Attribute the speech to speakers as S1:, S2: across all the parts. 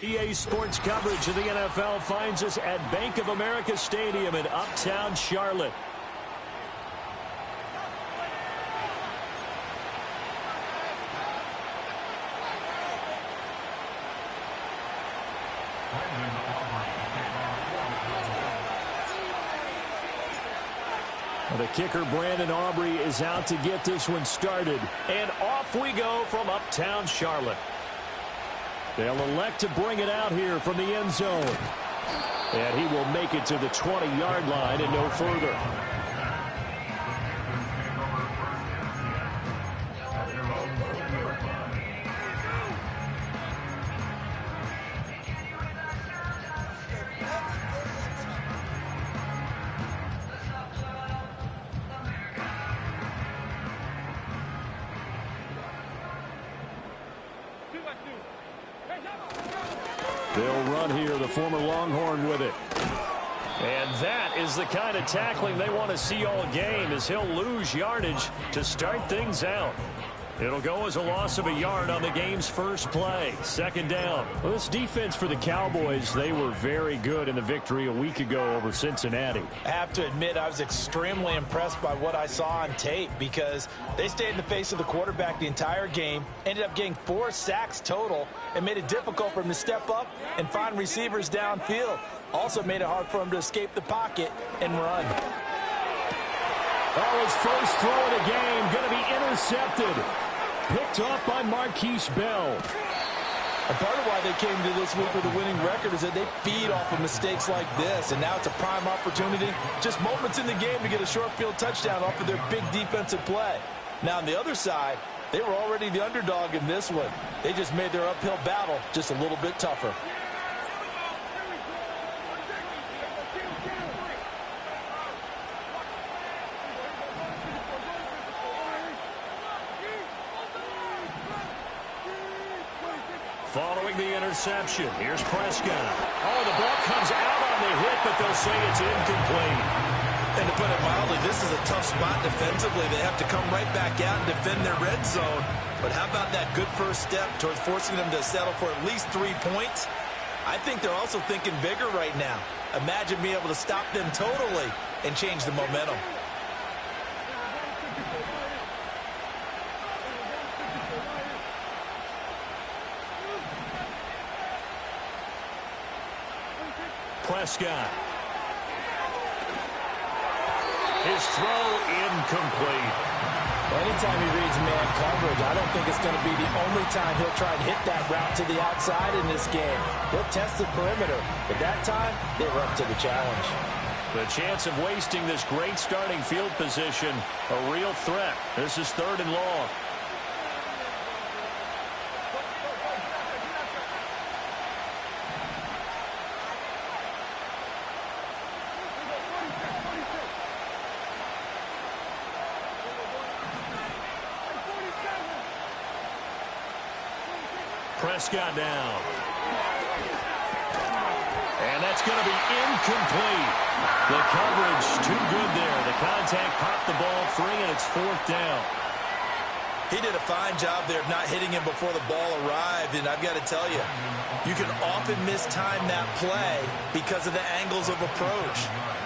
S1: EA Sports coverage of the NFL finds us at Bank of America Stadium in Uptown Charlotte. The kicker, Brandon Aubrey, is out to get this one started. And off we go from Uptown Charlotte. They'll elect to bring it out here from the end zone. And he will make it to the 20-yard line and no further. They'll run here, the former Longhorn with it. And that is the kind of tackling they want to see all game, as he'll lose yardage to start things out. It'll go as a loss of a yard on the game's first play. Second down. Well, this defense for the Cowboys, they were very good in the victory a week ago over Cincinnati.
S2: I have to admit, I was extremely impressed by what I saw on tape, because they stayed in the face of the quarterback the entire game, ended up getting 4 sacks total, and made it difficult for him to step up and find receivers downfield. Also made it hard for him to escape the pocket and run.
S1: Oh, his first throw of the game going to be intercepted. Picked off by Marquise Bell.
S2: And part of why they came to this week with a winning record is that they feed off of mistakes like this, and now it's a prime opportunity, just moments in the game, to get a short field touchdown off of their big defensive play. Now on the other side, they were already the underdog in this one. They just made their uphill battle just a little bit tougher.
S1: Following the interception, here's Prescott. Oh, the ball comes out on the hit, but they'll say it's incomplete.
S3: And to put it mildly, this is a tough spot defensively. They have to come right back out and defend their red zone. But how about that good first step towards forcing them to settle for at least 3 points? I think they're also thinking bigger right now. Imagine being able to stop them totally and change the momentum.
S1: Prescott. His throw incomplete.
S2: Anytime he reads man coverage, I don't think it's going to be the only time he'll try and hit that route to the outside in this game. He'll test the perimeter, but that time, they were up to the challenge.
S1: The chance of wasting this great starting field position, a real threat. This is 3rd and long. Prescott down. And that's going to be incomplete. The coverage too good there. The contact popped the ball free, and it's 4th down.
S3: He did a fine job there of not hitting him before the ball arrived, and I've got to tell you, you can often mistime that play because of the angles of approach.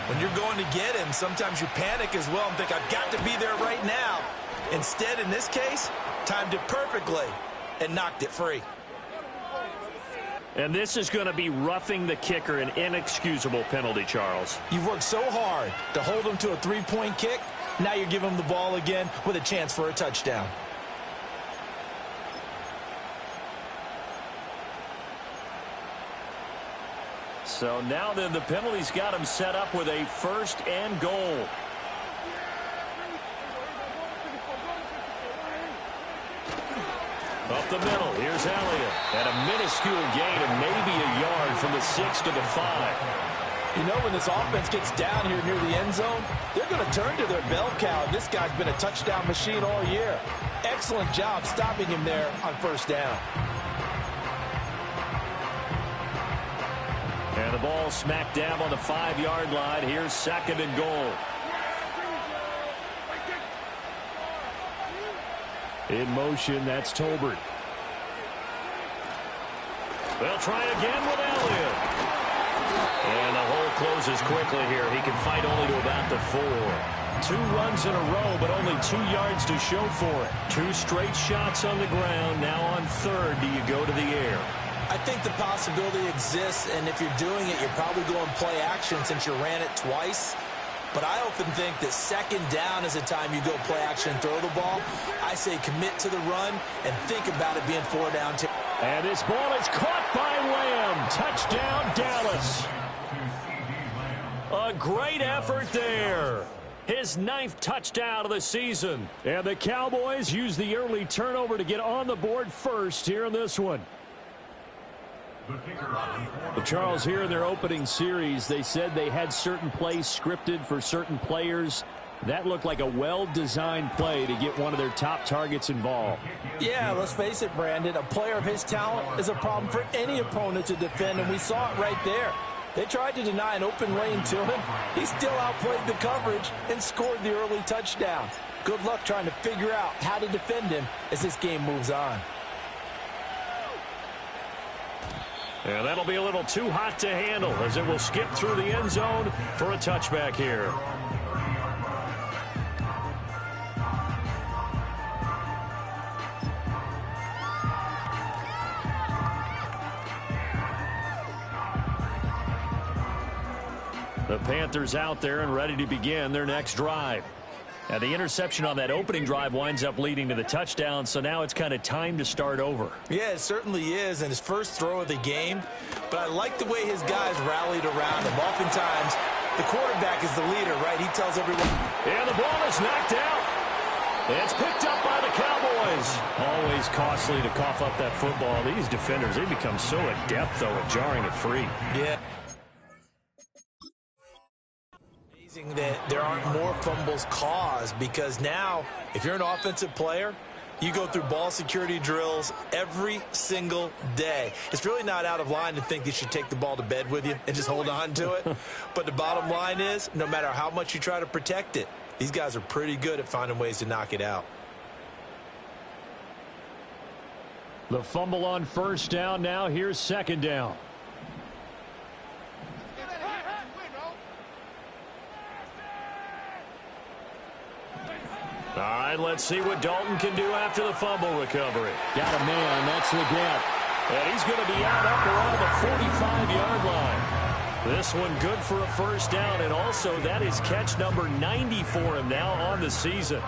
S3: When you're going to get him, sometimes you panic as well and think, I've got to be there right now. Instead, in this case, timed it perfectly and knocked it free.
S1: And this is going to be roughing the kicker, an inexcusable penalty, Charles.
S2: You've worked so hard to hold him to a 3-point kick. Now you're giving him the ball again with a chance for a touchdown.
S1: So now then, the penalty's got him set up with a 1st and goal. Up the middle, here's Elliott. And a minuscule gain of maybe a yard from the 6 to the 5.
S2: You know, when this offense gets down here near the end zone, they're going to turn to their bell cow. This guy's been a touchdown machine all year. Excellent job stopping him there on 1st down.
S1: And the ball smack dab on the 5-yard line. Here's 2nd and goal. In motion, that's Tolbert. They'll try again with Elliott. And the hole closes quickly here. He can fight only to about the 4. 2 runs in a row, but only 2 yards to show for it. 2 straight shots on the ground. Now on third, do you go to the air?
S3: I think the possibility exists, and if you're doing it, you're probably going play action since you ran it twice. But I often think that second down is the time you go play action and throw the ball. I say commit to the run and think about it being 4 down.
S1: And this ball is caught by Lamb. Touchdown, Dallas. A great effort there. His 9th touchdown of the season. And the Cowboys use the early turnover to get on the board first here in this one. But Charles, here in their opening series, they said they had certain plays scripted for certain players. That looked like a well-designed play to get one of their top targets involved.
S2: Yeah, let's face it, Brandon. A player of his talent is a problem for any opponent to defend, and we saw it right there. They tried to deny an open lane to him. He still outplayed the coverage and scored the early touchdown. Good luck trying to figure out how to defend him as this game moves on.
S1: And that'll be a little too hot to handle as it will skip through the end zone for a touchback here. The Panthers out there and ready to begin their next drive. Now, the interception on that opening drive winds up leading to the touchdown, so now it's kind of time to start over.
S3: Yeah, it certainly is, and his first throw of the game. But I like the way his guys rallied around him. Oftentimes, the quarterback is the leader, right? He tells everyone.
S1: And the ball is knocked out. It's picked up by the Cowboys. Always costly to cough up that football. These defenders, they become so adept, though, at jarring it free.
S3: Yeah. That there aren't more fumbles caused, because now if you're an offensive player, you go through ball security drills every single day. It's really not out of line to think you should take the ball to bed with you and just hold on to it. But the bottom line is, no matter how much you try to protect it, these guys are pretty good at finding ways to knock it out.
S1: The fumble on first down. Now here's second down. All right, let's see what Dalton can do after the fumble recovery. Got a man, that's the gap. And he's going to be out up around the 45-yard line. This one good for a first down, and also that is catch number 90 for him now on the season.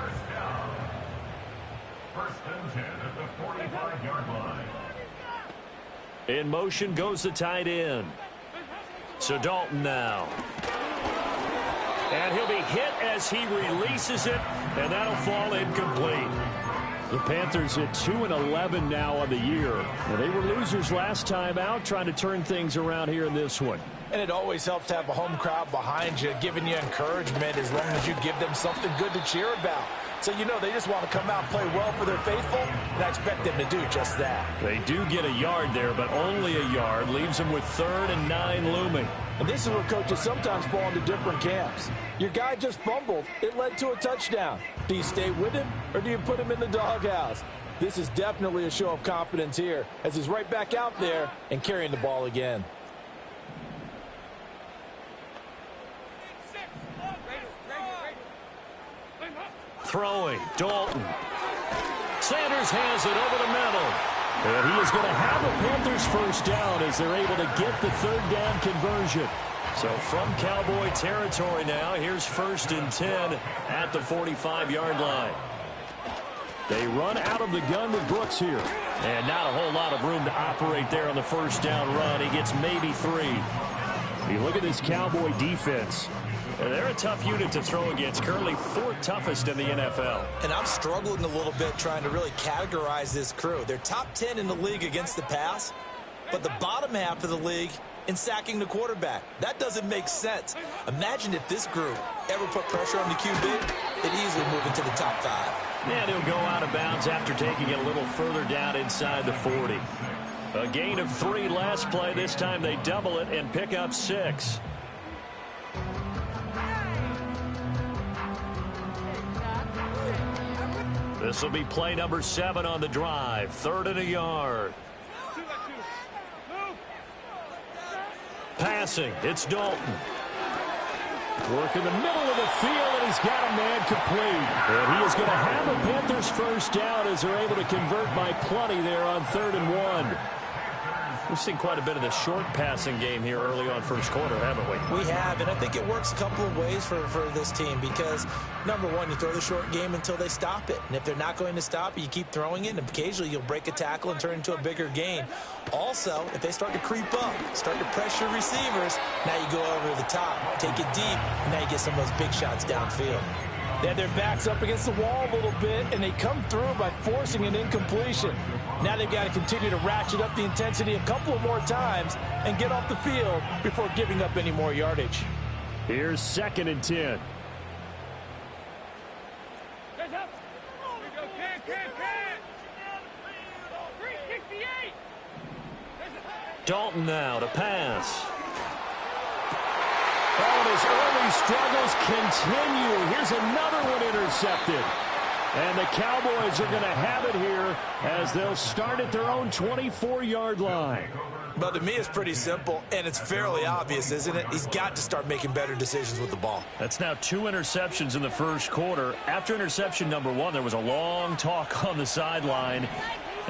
S4: First and 10 at the 45-yard line.
S1: In motion goes the tight end. So Dalton now. And he'll be hit as he releases it, and that'll fall incomplete. The Panthers at 2-11 now on the year. Well, they were losers last time out, trying to turn things around here in this one.
S2: And it always helps to have a home crowd behind you, giving you encouragement as long as you give them something good to cheer about. So, you know, they just want to come out and play well for their faithful, and I expect them to do just that.
S1: They do get a yard there, but only a yard. Leaves them with 3rd and 9 looming.
S2: And this is where coaches sometimes fall into different camps. Your guy just fumbled. It led to a touchdown. Do you stay with him, or do you put him in the doghouse? This is definitely a show of confidence here, as he's right back out there and carrying the ball again.
S1: Throwing, Dalton. Sanders has it over the middle. And he is going to have the Panthers first down as they're able to get the 3rd down conversion. So from Cowboy territory now, here's 1st and 10 at the 45-yard line. They run out of the gun with Brooks here. And not a whole lot of room to operate there on the first down run. He gets maybe 3. You look at this Cowboy defense. They're a tough unit to throw against, currently 4th toughest in the NFL.
S3: And I'm struggling a little bit trying to really categorize this crew. They're top 10 in the league against the pass, but the bottom half of the league in sacking the quarterback. That doesn't make sense. Imagine if this group ever put pressure on the QB, it'd easily move into the top 5.
S1: And he'll go out of bounds after taking it a little further down inside the 40. A gain of 3 last play. This time they double it and pick up 6. This will be play number 7 on the drive. 3rd and a yard. passing. It's Dalton.
S5: Work in the middle of the field, and he's got a man complete. And he is going to have a Panthers first down as they're able to convert by plenty there on 3rd and 1.
S1: We've seen quite a bit of the short passing game here early on first quarter, haven't we?
S3: We have, and I think it works a couple of ways for this team because, number one, you throw the short game until they stop it. And if they're not going to stop it, you keep throwing it, and occasionally you'll break a tackle and turn into a bigger gain. Also, if they start to creep up, start to pressure receivers, now you go over the top, take it deep, and now you get some of those big shots downfield.
S2: They had their backs up against the wall a little bit, and they come through by forcing an incompletion. Now they've got to continue to ratchet up the intensity a couple of more times and get off the field before giving up any more yardage.
S5: Here's 2nd and 10.
S1: Dalton now to pass.
S5: Oh, his early struggles continue. Here's another one intercepted. And the Cowboys are going to have it here as they'll start at their own 24-yard line.
S3: But to me, it's pretty simple, and it's fairly obvious, isn't it? He's got to start making better decisions with the ball.
S1: That's now 2 interceptions in the first quarter. After interception number 1, there was a long talk on the sideline.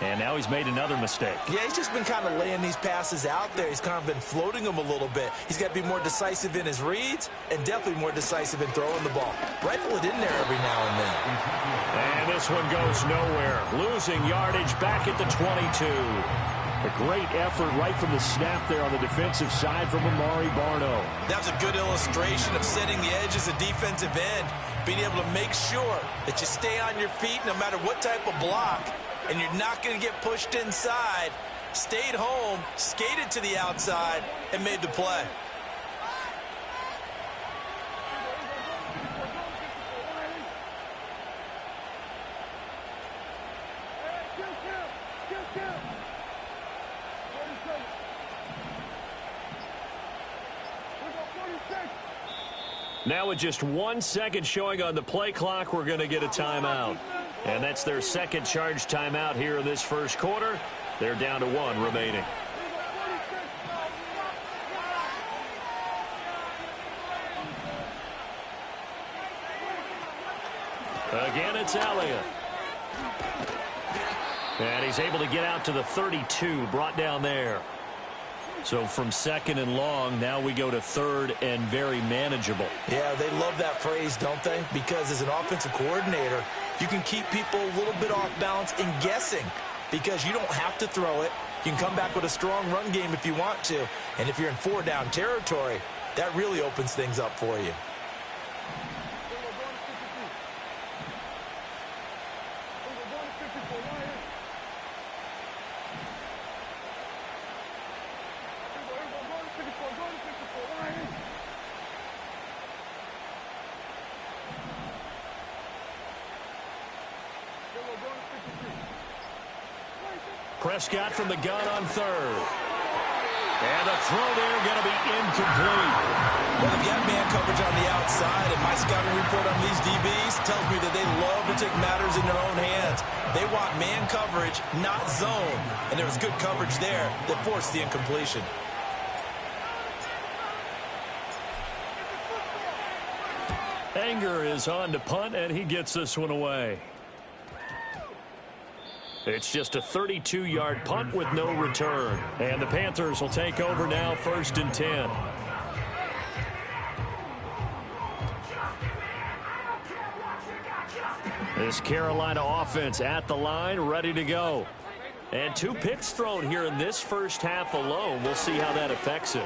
S1: And now he's made another mistake.
S3: Yeah, he's just been kind of laying these passes out there. He's kind of been floating them a little bit. He's got to be more decisive in his reads and definitely more decisive in throwing the ball. Rifle it in there every now and then.
S1: And this one goes nowhere. Losing yardage back at the 22.
S5: A great effort right from the snap there on the defensive side from Amari Barno.
S3: That was a good illustration of setting the edge as a defensive end, being able to make sure that you stay on your feet no matter what type of block, and you're not going to get pushed inside. Stayed home, skated to the outside, and made the play.
S1: Now with just 1 second showing on the play clock, we're going to get a timeout. And that's their second charge timeout here in this first quarter. They're down to 1 remaining. Again, it's Elliott. And he's able to get out to the 32, brought down there. So from 2nd and long, now we go to 3rd and very manageable.
S3: Yeah, they love that phrase, don't they? Because as an offensive coordinator, you can keep people a little bit off balance and guessing because you don't have to throw it. You can come back with a strong run game if you want to. And if you're in 4-down territory, that really opens things up for you.
S1: Prescott from the gun on 3rd. And the throw there going to be incomplete.
S3: Well, they've got man coverage on the outside, and my scouting report on these DBs tells me that they love to take matters in their own hands. They want man coverage, not zone. And there was good coverage there that forced the incompletion.
S1: Anger is on to punt, and he gets this one away. It's just a 32-yard punt with no return. And the Panthers will take over now, 1st and 10. This Carolina offense at the line, ready to go. And 2 picks thrown here in this first half alone. We'll see how that affects it.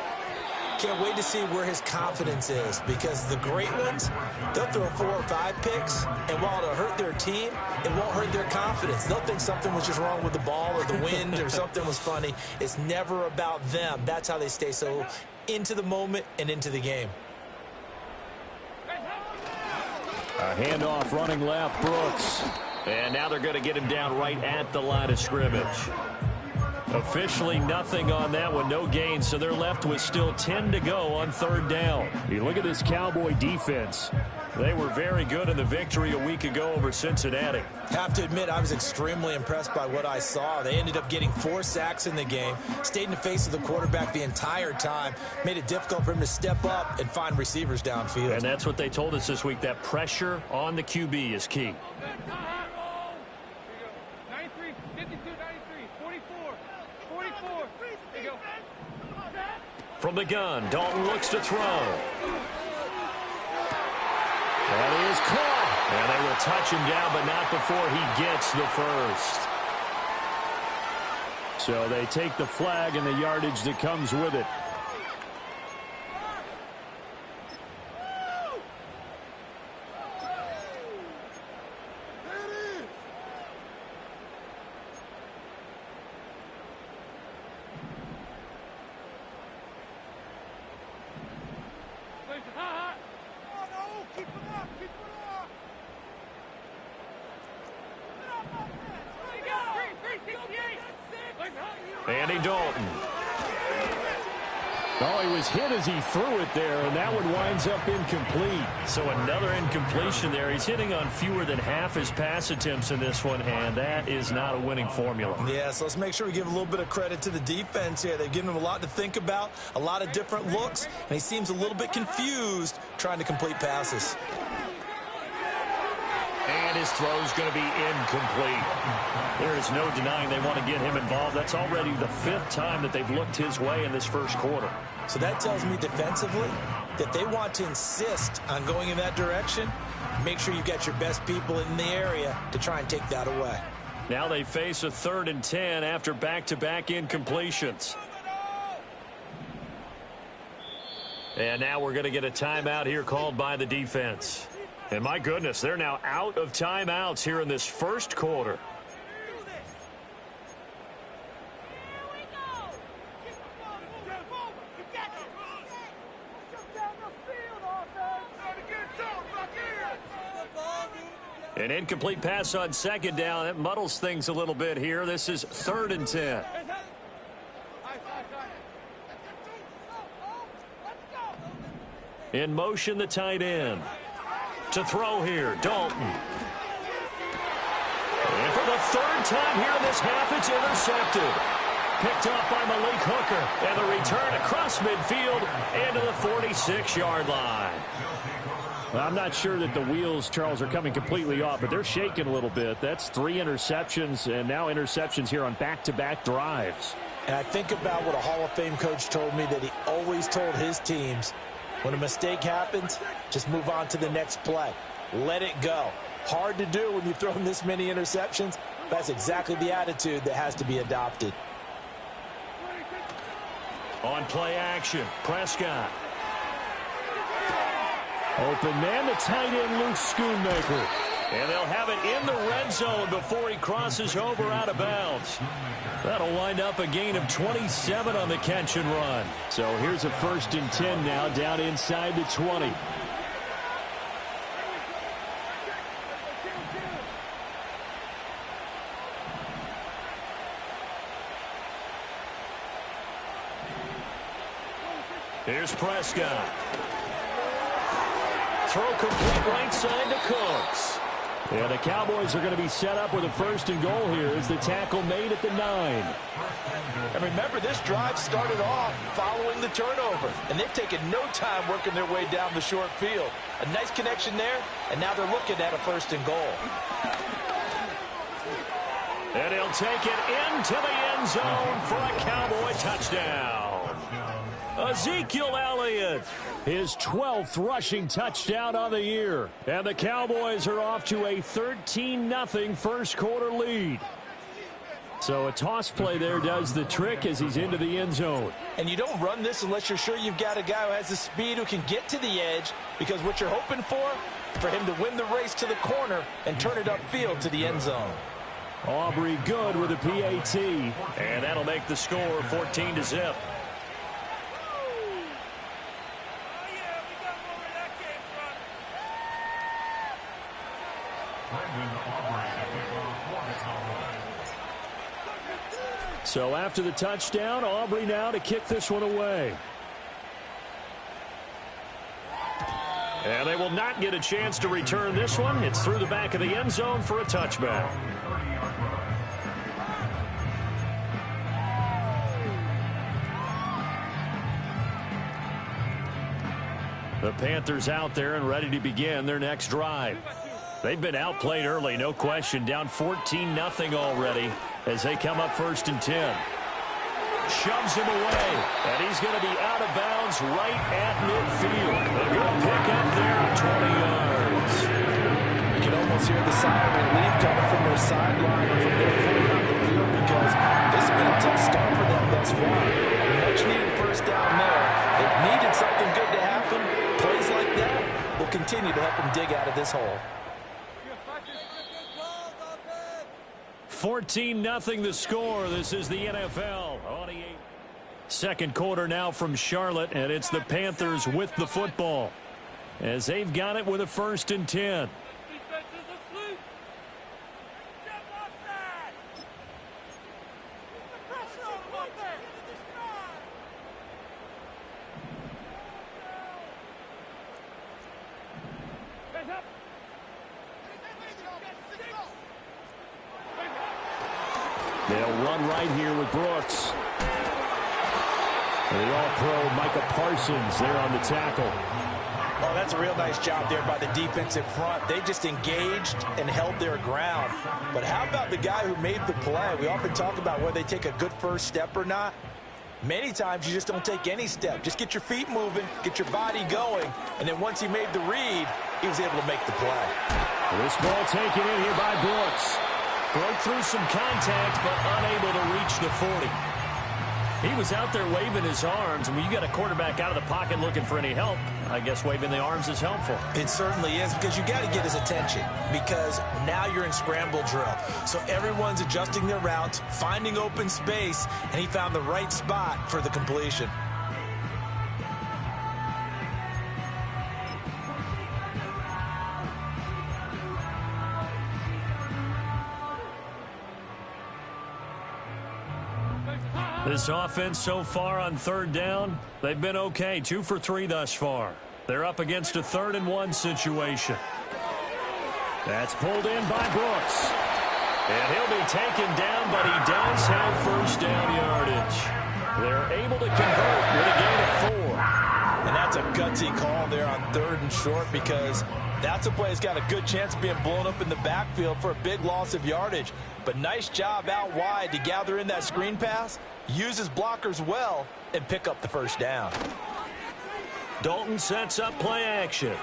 S3: Can't wait to see where his confidence is because the great ones, they'll throw 4 or 5 picks, and while it'll hurt their team, it won't hurt their confidence. They'll think something was just wrong with the ball or the wind or something was funny. It's never about them. That's how they stay so into the moment and into the game.
S5: A handoff running left, Brooks.
S1: And now they're going to get him down right at the line of scrimmage. Officially nothing on that one, no gain, so they're left with still 10 to go on 3rd down.
S5: You look at this Cowboy defense.
S1: They were very good in the victory a week ago over Cincinnati.
S3: Have to admit, I was extremely impressed by what I saw. They ended up getting 4 sacks in the game, stayed in the face of the quarterback the entire time, made it difficult for him to step up and find receivers downfield.
S1: And that's what they told us this week, that pressure on the QB is key.
S6: 93, 52, 93, 44, 44. There you go.
S1: From the gun, Dalton looks to throw. That is caught. And they will touch him down, but not before he gets the first.
S5: So they take the flag and the yardage that comes with it.
S1: Andy Dalton.
S5: Oh, he was hit as he threw it there, and that one winds up incomplete.
S1: So another incompletion there. He's hitting on fewer than half his pass attempts in this one, and that is not a winning formula.
S3: Yeah, so let's make sure we give a little bit of credit to the defense here. They've given him a lot to think about, a lot of different looks, and he seems a little bit confused trying to complete passes.
S1: And his throw's going to be incomplete. There is no denying they want to get him involved. That's already the 5th time that they've looked his way in this first quarter.
S3: So that tells me defensively that they want to insist on going in that direction. Make sure you've got your best people in the area to try and take that away.
S1: Now they face a 3rd and 10 after back-to-back incompletions. And now we're going to get a timeout here called by the defense. And my goodness, they're now out of timeouts here in this first quarter. An incomplete pass on 2nd down. That muddles things a little bit here. This is 3rd and 10. In motion, the tight end. To throw here, Dalton. And for the 3rd time here in this half, it's intercepted. Picked off by Malik Hooker. And the return across midfield into the 46-yard line.
S5: Well, I'm not sure that the wheels, Charles, are coming completely off, but they're shaking a little bit. That's 3 interceptions, and now interceptions here on back-to-back drives.
S3: And I think about what a Hall of Fame coach told me that he always told his teams, when a mistake happens, just move on to the next play. Let it go. Hard to do when you've thrown this many interceptions. That's exactly the attitude that has to be adopted.
S1: On play action, Prescott.
S5: Open man, the tight end, Luke Schoonmaker.
S1: And they'll have it in the red zone before he crosses over out of bounds. That'll wind up a gain of 27 on the catch and run.
S5: So here's a 1st and 10 now down inside the 20.
S1: Here's Prescott. Throw complete right side to Cooks.
S5: Yeah, the Cowboys are going to be set up with a 1st and goal here as the tackle made at the 9.
S2: And remember, this drive started off following the turnover, and they've taken no time working their way down the short field. A nice connection there, and now they're looking at a 1st and goal.
S1: And he'll take it into the end zone for a Cowboy touchdown. Ezekiel Elliott,
S5: his 12th rushing touchdown on the year. And the Cowboys are off to a 13-0 first quarter lead. So a toss play there does the trick as he's into the end zone.
S2: And you don't run this unless you're sure you've got a guy who has the speed who can get to the edge, because what you're hoping for him to win the race to the corner and turn it upfield to the end zone.
S5: Aubrey good with a PAT.
S1: And that'll make the score 14-0.
S5: So after the touchdown, Aubrey now to kick this one away. And they will not get a chance to return this one. It's through the back of the end zone for a touchback. The Panthers out there and ready to begin their next drive. They've been outplayed early, no question. Down 14-0 already as they come up 1st and 10. Shoves him away, and he's going to be out of bounds right at midfield. A good pick up there at 20 yards.
S2: You can almost hear the sigh of relief coming from their sideline or from their point on the field because this has been a tough start for them thus far. A much-needed first down there. They've needed something good to happen. Plays like that will continue to help them dig out of this hole.
S5: 14-0 the score. This is the NFL. Second quarter now from Charlotte, and it's the Panthers with the football as they've got it with a 1st and 10. They'll run right here with Brooks. And the all-pro Micah Parsons there on the tackle.
S2: Oh, that's a real nice job there by the defensive front. They just engaged and held their ground. But how about the guy who made the play? We often talk about whether they take a good first step or not. Many times you just don't take any step. Just get your feet moving, get your body going, and then once he made the read, he was able to make the play.
S5: This ball taken in here by Brooks. Broke through some contact, but unable to reach the 40. He was out there waving his arms, and when you got a quarterback out of the pocket looking for any help, I guess waving the arms is helpful.
S3: It certainly is, because you got to get his attention, because now you're in scramble drill. So everyone's adjusting their routes, finding open space, and he found the right spot for the completion.
S5: This offense so far on 3rd down, they've been okay. 2 for 3 thus far. They're up against a 3rd and 1 situation. That's pulled in by Brooks. And he'll be taken down, but he does have first down yardage. They're able to convert with a gain of 4.
S2: And that's a gutsy call there on 3rd and short because that's a play that's got a good chance of being blown up in the backfield for a big loss of yardage. But nice job out wide to gather in that screen pass, use his blockers well, and pick up the first down.
S5: Dalton sets up play action.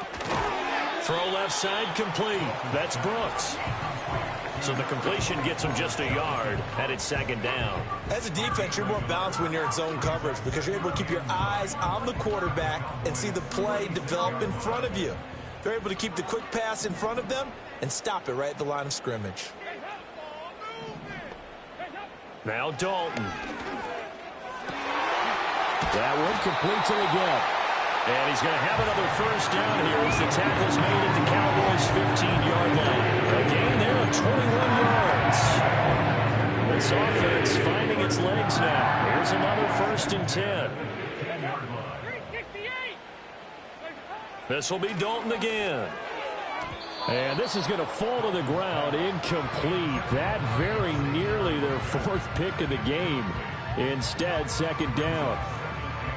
S5: Throw left side complete. That's Brooks. So the completion gets him just a yard, and it's 2nd down.
S3: As a defense, you're more balanced when you're in zone coverage because you're able to keep your eyes on the quarterback and see the play develop in front of you. They're able to keep the quick pass in front of them and stop it right at the line of scrimmage.
S5: Now Dalton. That one completes it again. And he's going to have another first down here as the tackle's made at the Cowboys' 15-yard line. A gain there of 21 yards. This offense finding its legs now. Here's another 1st and 10. This will be Dalton again. And this is going to fall to the ground incomplete. That very nearly their 4th pick of the game. Instead, 2nd down.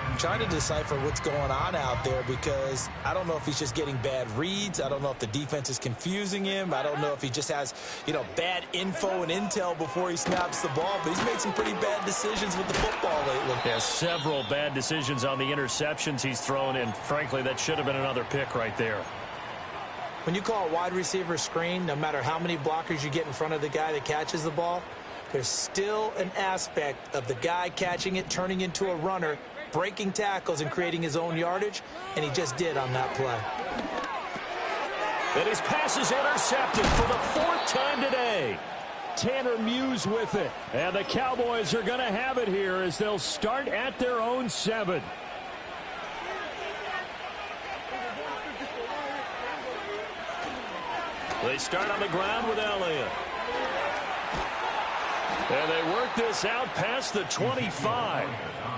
S3: I'm trying to decipher what's going on out there because I don't know if he's just getting bad reads. I don't know if the defense is confusing him. I don't know if he just has, bad info and intel before he snaps the ball. But he's made some pretty bad decisions with the football lately.
S5: Yeah, several bad decisions on the interceptions he's thrown, and frankly, that should have been another pick right there.
S7: When you call a wide receiver screen, no matter how many blockers you get in front of the guy that catches the ball, there's still an aspect of the guy catching it, turning into a runner, breaking tackles and creating his own yardage, and he just did on that play.
S5: And his pass is intercepted for the 4th time today. Tanner Muse with it. And the Cowboys are going to have it here as they'll start at their own 7. They start on the ground with Elliott. And they work this out past the 25.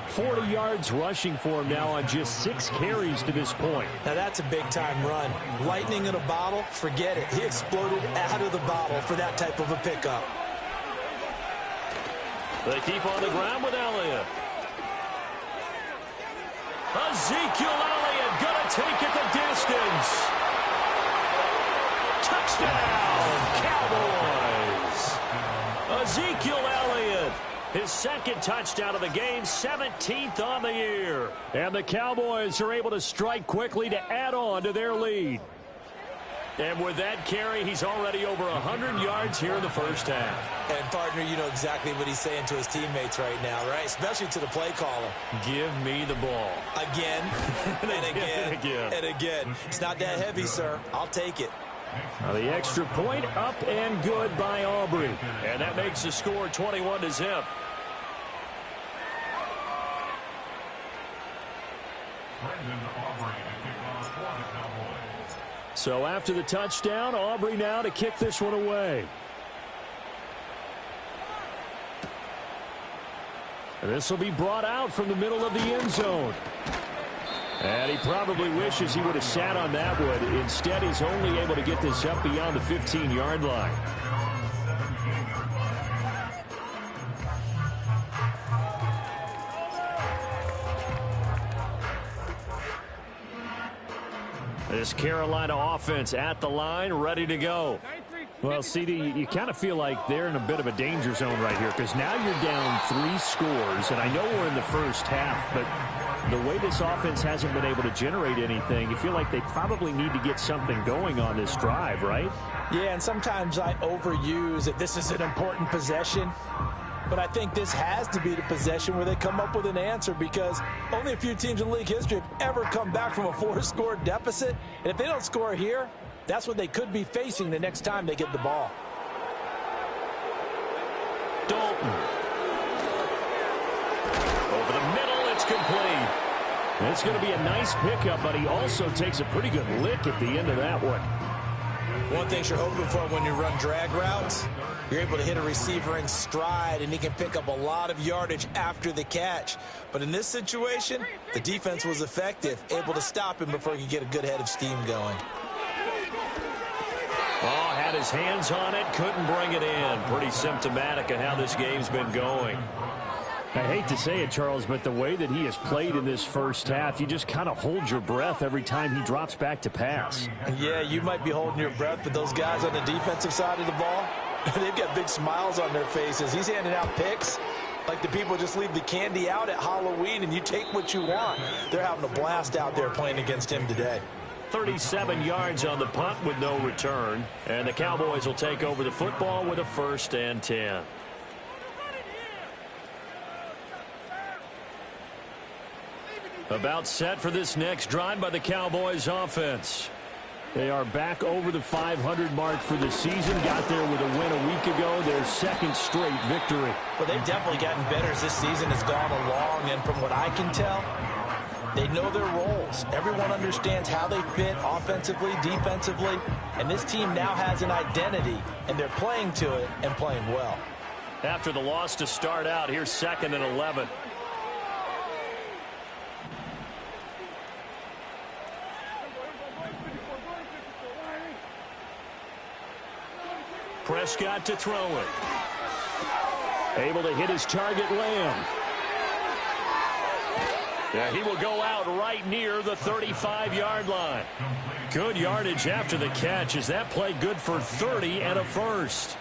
S5: 40 yards rushing for him now on just 6 carries to this point.
S7: Now that's a big-time run. Lightning in a bottle, forget it. He exploded out of the bottle for that type of a pickup.
S5: They keep on the ground with Elliott. Ezekiel Elliott going to take it the distance. Touchdown, Cowboys. Ezekiel Elliott, his second touchdown of the game, 17th on the year. And the Cowboys are able to strike quickly to add on to their lead. And with that carry, he's already over 100 yards here in the first half.
S7: And, partner, you know exactly what he's saying to his teammates right now, right? Especially to the play caller.
S5: Give me the ball.
S7: Again, and again,
S5: and again.
S7: and again. It's not that heavy, sir. I'll take it.
S5: Now the extra point up and good by Aubrey. And that makes the score 21-0. So after the touchdown, Aubrey now to kick this one away. And this will be brought out from the middle of the end zone. And he probably wishes he would have sat on that one. Instead, he's only able to get this up beyond the 15-yard line. This Carolina offense at the line, ready to go. Well, CD, you kind of feel like they're in a bit of a danger zone right here because now you're down 3 scores, and I know we're in the first half, but the way this offense hasn't been able to generate anything, you feel like they probably need to get something going on this drive, right?
S7: Yeah, and sometimes I overuse that this is an important possession. But I think this has to be the possession where they come up with an answer because only a few teams in league history have ever come back from a 4-score deficit. And if they don't score here, that's what they could be facing the next time they get the ball.
S5: Dalton. Over the middle, it's complete. It's going to be a nice pickup, but he also takes a pretty good lick at the end of that one.
S7: One thing you're hoping for when you run drag routes, you're able to hit a receiver in stride, and he can pick up a lot of yardage after the catch. But in this situation, the defense was effective, able to stop him before he could get a good head of steam going.
S5: Oh, had his hands on it, couldn't bring it in. Pretty symptomatic of how this game's been going. I hate to say it, Charles, but the way that he has played in this first half, you just kind of hold your breath every time he drops back to pass.
S7: Yeah, you might be holding your breath, but those guys on the defensive side of the ball, they've got big smiles on their faces. He's handing out picks like the people just leave the candy out at Halloween and you take what you want. They're having a blast out there playing against him today.
S5: 37 yards on the punt with no return. And the Cowboys will take over the football with a 1st and 10. About set for this next drive by the Cowboys offense. They are back over the 500 mark for the season. Got there with a win a week ago. Their 2nd straight victory.
S7: Well, they've definitely gotten better as this season has gone along. And from what I can tell, they know their roles. Everyone understands how they fit offensively, defensively. And this team now has an identity. And they're playing to it and playing well.
S5: After the loss to start out, here's 2nd and 11. Prescott to throw it. Able to hit his target, Lamb. Yeah, he will go out right near the 35-yard line. Good yardage after the catch. Is that play good for 30 and a 1st?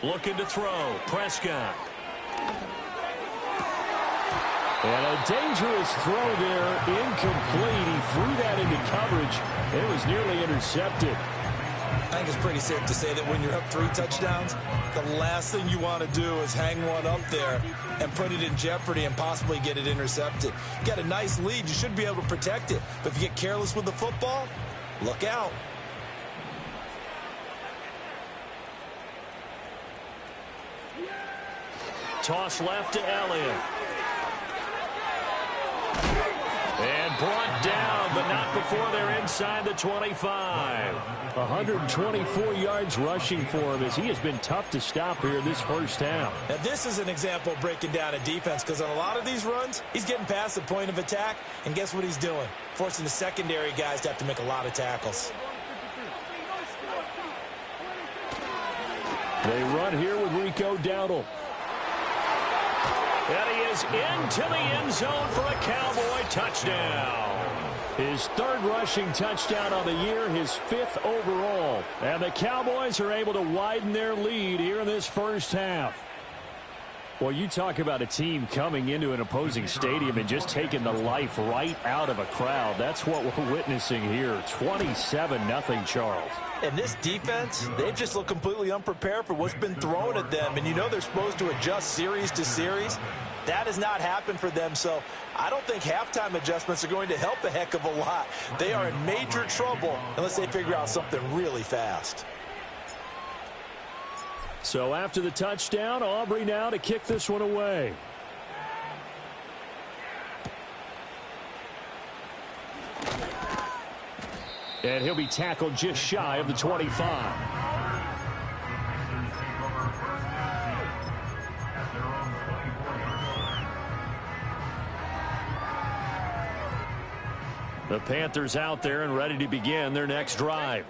S5: Looking to throw. Prescott. And a dangerous throw there. Incomplete. He threw that into coverage. It was nearly intercepted.
S3: I think it's pretty safe to say that when you're up 3 touchdowns, the last thing you want to do is hang one up there and put it in jeopardy and possibly get it intercepted. You got a nice lead. You should be able to protect it. But if you get careless with the football, look out.
S1: Toss left to Elliott. And brought down, but not before they're inside the 25.
S5: 124 yards rushing for him as he has been tough to stop here this first half.
S3: Now, this is an example of breaking down a defense because on a lot of these runs, he's getting past the point of attack, and guess what he's doing? Forcing the secondary guys to have to make a lot of tackles.
S5: They run here with Rico Dowdle.
S1: And he is into the end zone for a Cowboy touchdown.
S5: His 3rd rushing touchdown on the year, his 5th overall. And the Cowboys are able to widen their lead here in this first half. Well, you talk about a team coming into an opposing stadium and just taking the life right out of a crowd. That's what we're witnessing here. 27-0, Charles.
S2: And this defense, they've just looked completely unprepared for what's been thrown at them. And you know they're supposed to adjust series to series. That has not happened for them, so I don't think halftime adjustments are going to help a heck of a lot. They are in major trouble unless they figure out something really fast.
S5: So after the touchdown, Aubrey now to kick this one away. And he'll be tackled just shy of the 25. The Panthers out there and ready to begin their next drive.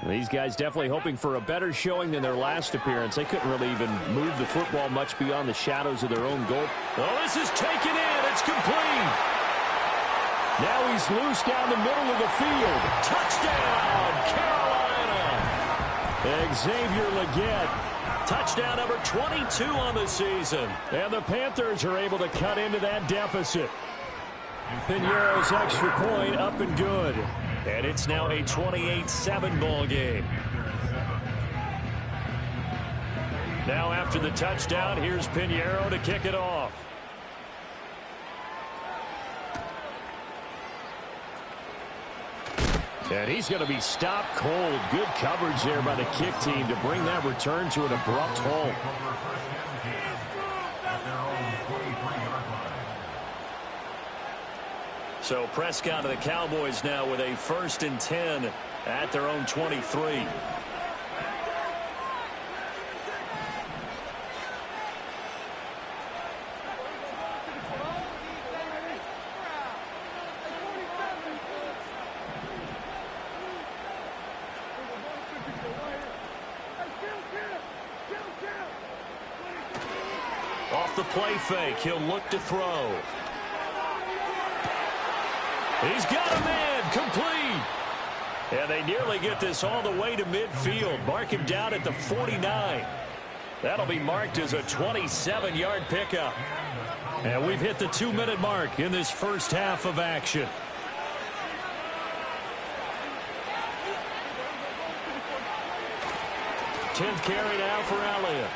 S5: These guys definitely hoping for a better showing than their last appearance. They couldn't really even move the football much beyond the shadows of their own goal.
S1: Well, this is taken in. It's complete.
S5: Now he's loose down the middle of the field.
S1: Touchdown, Carolina.
S5: Xavier Legette.
S1: Touchdown number 22 on the season.
S5: And the Panthers are able to cut into that deficit. Piñeiro's extra point up and good.
S1: And it's now a 28-7 ball game. Now after the touchdown, here's Piñeiro to kick it off.
S5: And he's going to be stopped cold. Good coverage there by the kick team to bring that return to an abrupt halt.
S1: So Prescott of the Cowboys now with a 1st and 10 at their own 23. Off the play fake, he'll look to throw. He's got a man, complete. And they nearly get this all the way to midfield. Mark him down at the 49. That'll be marked as a 27-yard pickup. And we've hit the 2-minute mark in this first half of action. Tenth carry now for Elliott.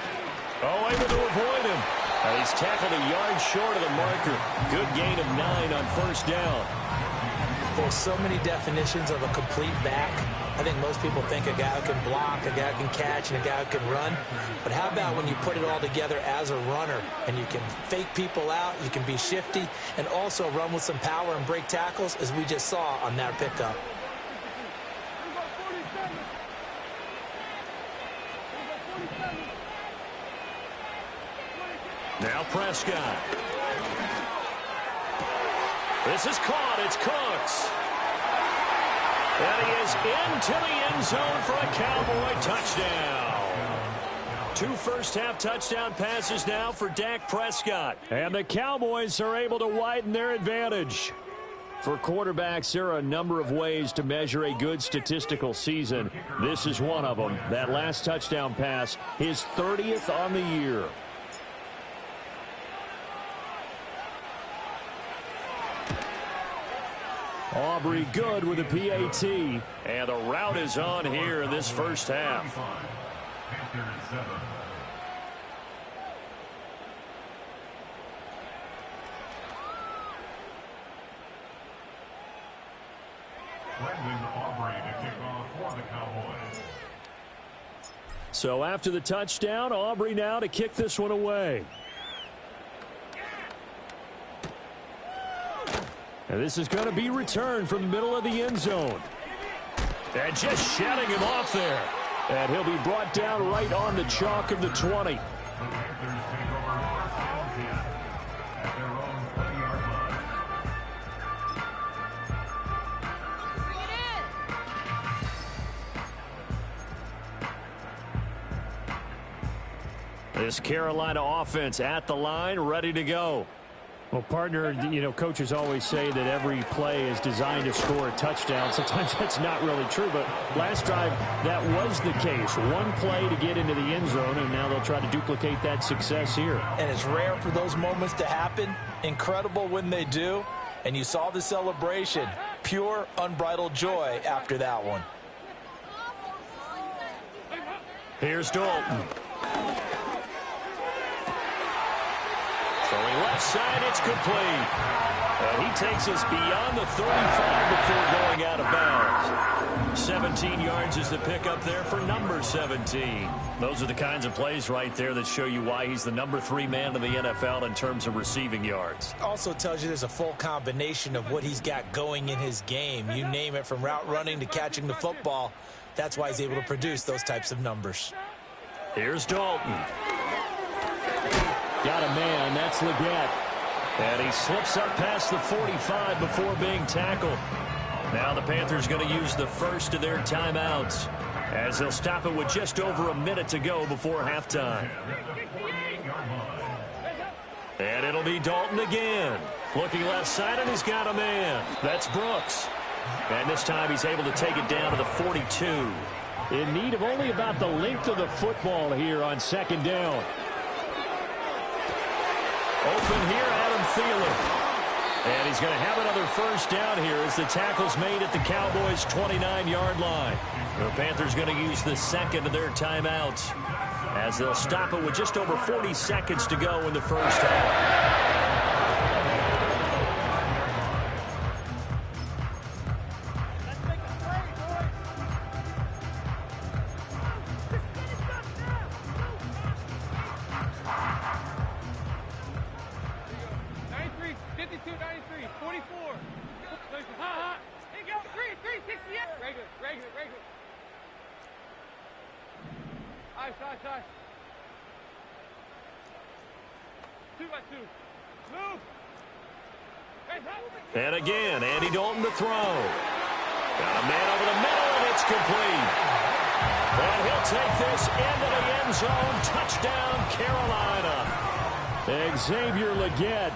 S1: Oh, able to avoid him. And he's tackled a yard short of the marker. Good gain of 9 on first down.
S7: There's so many definitions of a complete back. I think most people think a guy who can block, a guy who can catch, and a guy who can run. But how about when you put it all together as a runner and you can fake people out, you can be shifty, and also run with some power and break tackles, as we just saw on that pickup.
S1: Now Prescott. This is caught. It's Cooks. And he is into the end zone for a Cowboy touchdown. 2 first-half touchdown passes now for Dak Prescott.
S5: And the Cowboys are able to widen their advantage. For quarterbacks, there are a number of ways to measure a good statistical season. This is one of them. That last touchdown pass, his 30th on the year. Aubrey good with a PAT.
S1: And the route is on here in this first half.
S4: Panthers 7. Brendan Aubrey to kick off for the Cowboys.
S5: So after the touchdown, Aubrey now to kick this one away. And this is going to be returned from the middle of the end zone. And just shutting him off there. And he'll be brought down right on the chalk of the 20.
S4: The Panthers take over first and 10 at their own 20-yard line.
S1: This Carolina offense at the line, ready to go.
S5: Well, partner, you know, coaches always say that every play is designed to score a touchdown. Sometimes that's not really true, but last drive, that was the case. One play to get into the end zone, and now they'll try to duplicate that success here.
S2: And it's rare for those moments to happen. Incredible when they do. And you saw the celebration. Pure, unbridled joy after that one.
S1: Here's Dalton. Throwing left side, it's complete. And he takes us beyond the 35 before going out of bounds. 17 yards is the pickup there for number 17. Those are the kinds of plays right there that show you why he's the number 3 man in the NFL in terms of receiving yards.
S7: Also tells you there's a full combination of what he's got going in his game. You name it, from route running to catching the football. That's why he's able to produce those types of numbers.
S1: Here's Dalton.
S5: Got a man, that's Leggett.
S1: And he slips up past the 45 before being tackled. Now the Panthers going to use the first of their timeouts as they'll stop it with just over a minute to go before halftime. And it'll be Dalton again. Looking left side, and he's got a man. That's Brooks. And this time he's able to take it down to the 42.
S5: In need of only about the length of the football here on second down.
S1: Open here, Adam Thielen. And he's going to have another first down here as the tackle's made at the Cowboys' 29-yard line. The Panthers going to use the second of their timeouts as they'll stop it with just over 40 seconds to go in the first half. And again, Andy Dalton to throw. Got a man over the middle, and it's complete. And he'll take this into the end zone. Touchdown, Carolina.
S5: Xavier Leggett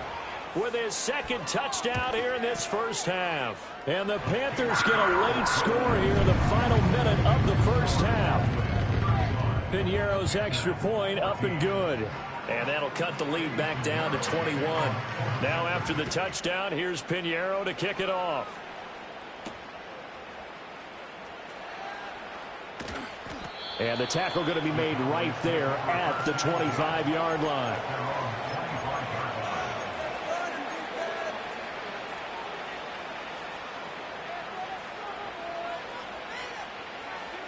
S1: with his second touchdown here in this first half.
S5: And the Panthers get a late score here in the final minute of the first half. Piñeiro's extra point up and good.
S1: And that'll cut the lead back down to 21. Now after the touchdown, here's Piñeiro to kick it off.
S5: And the tackle going to be made right there at the 25-yard line.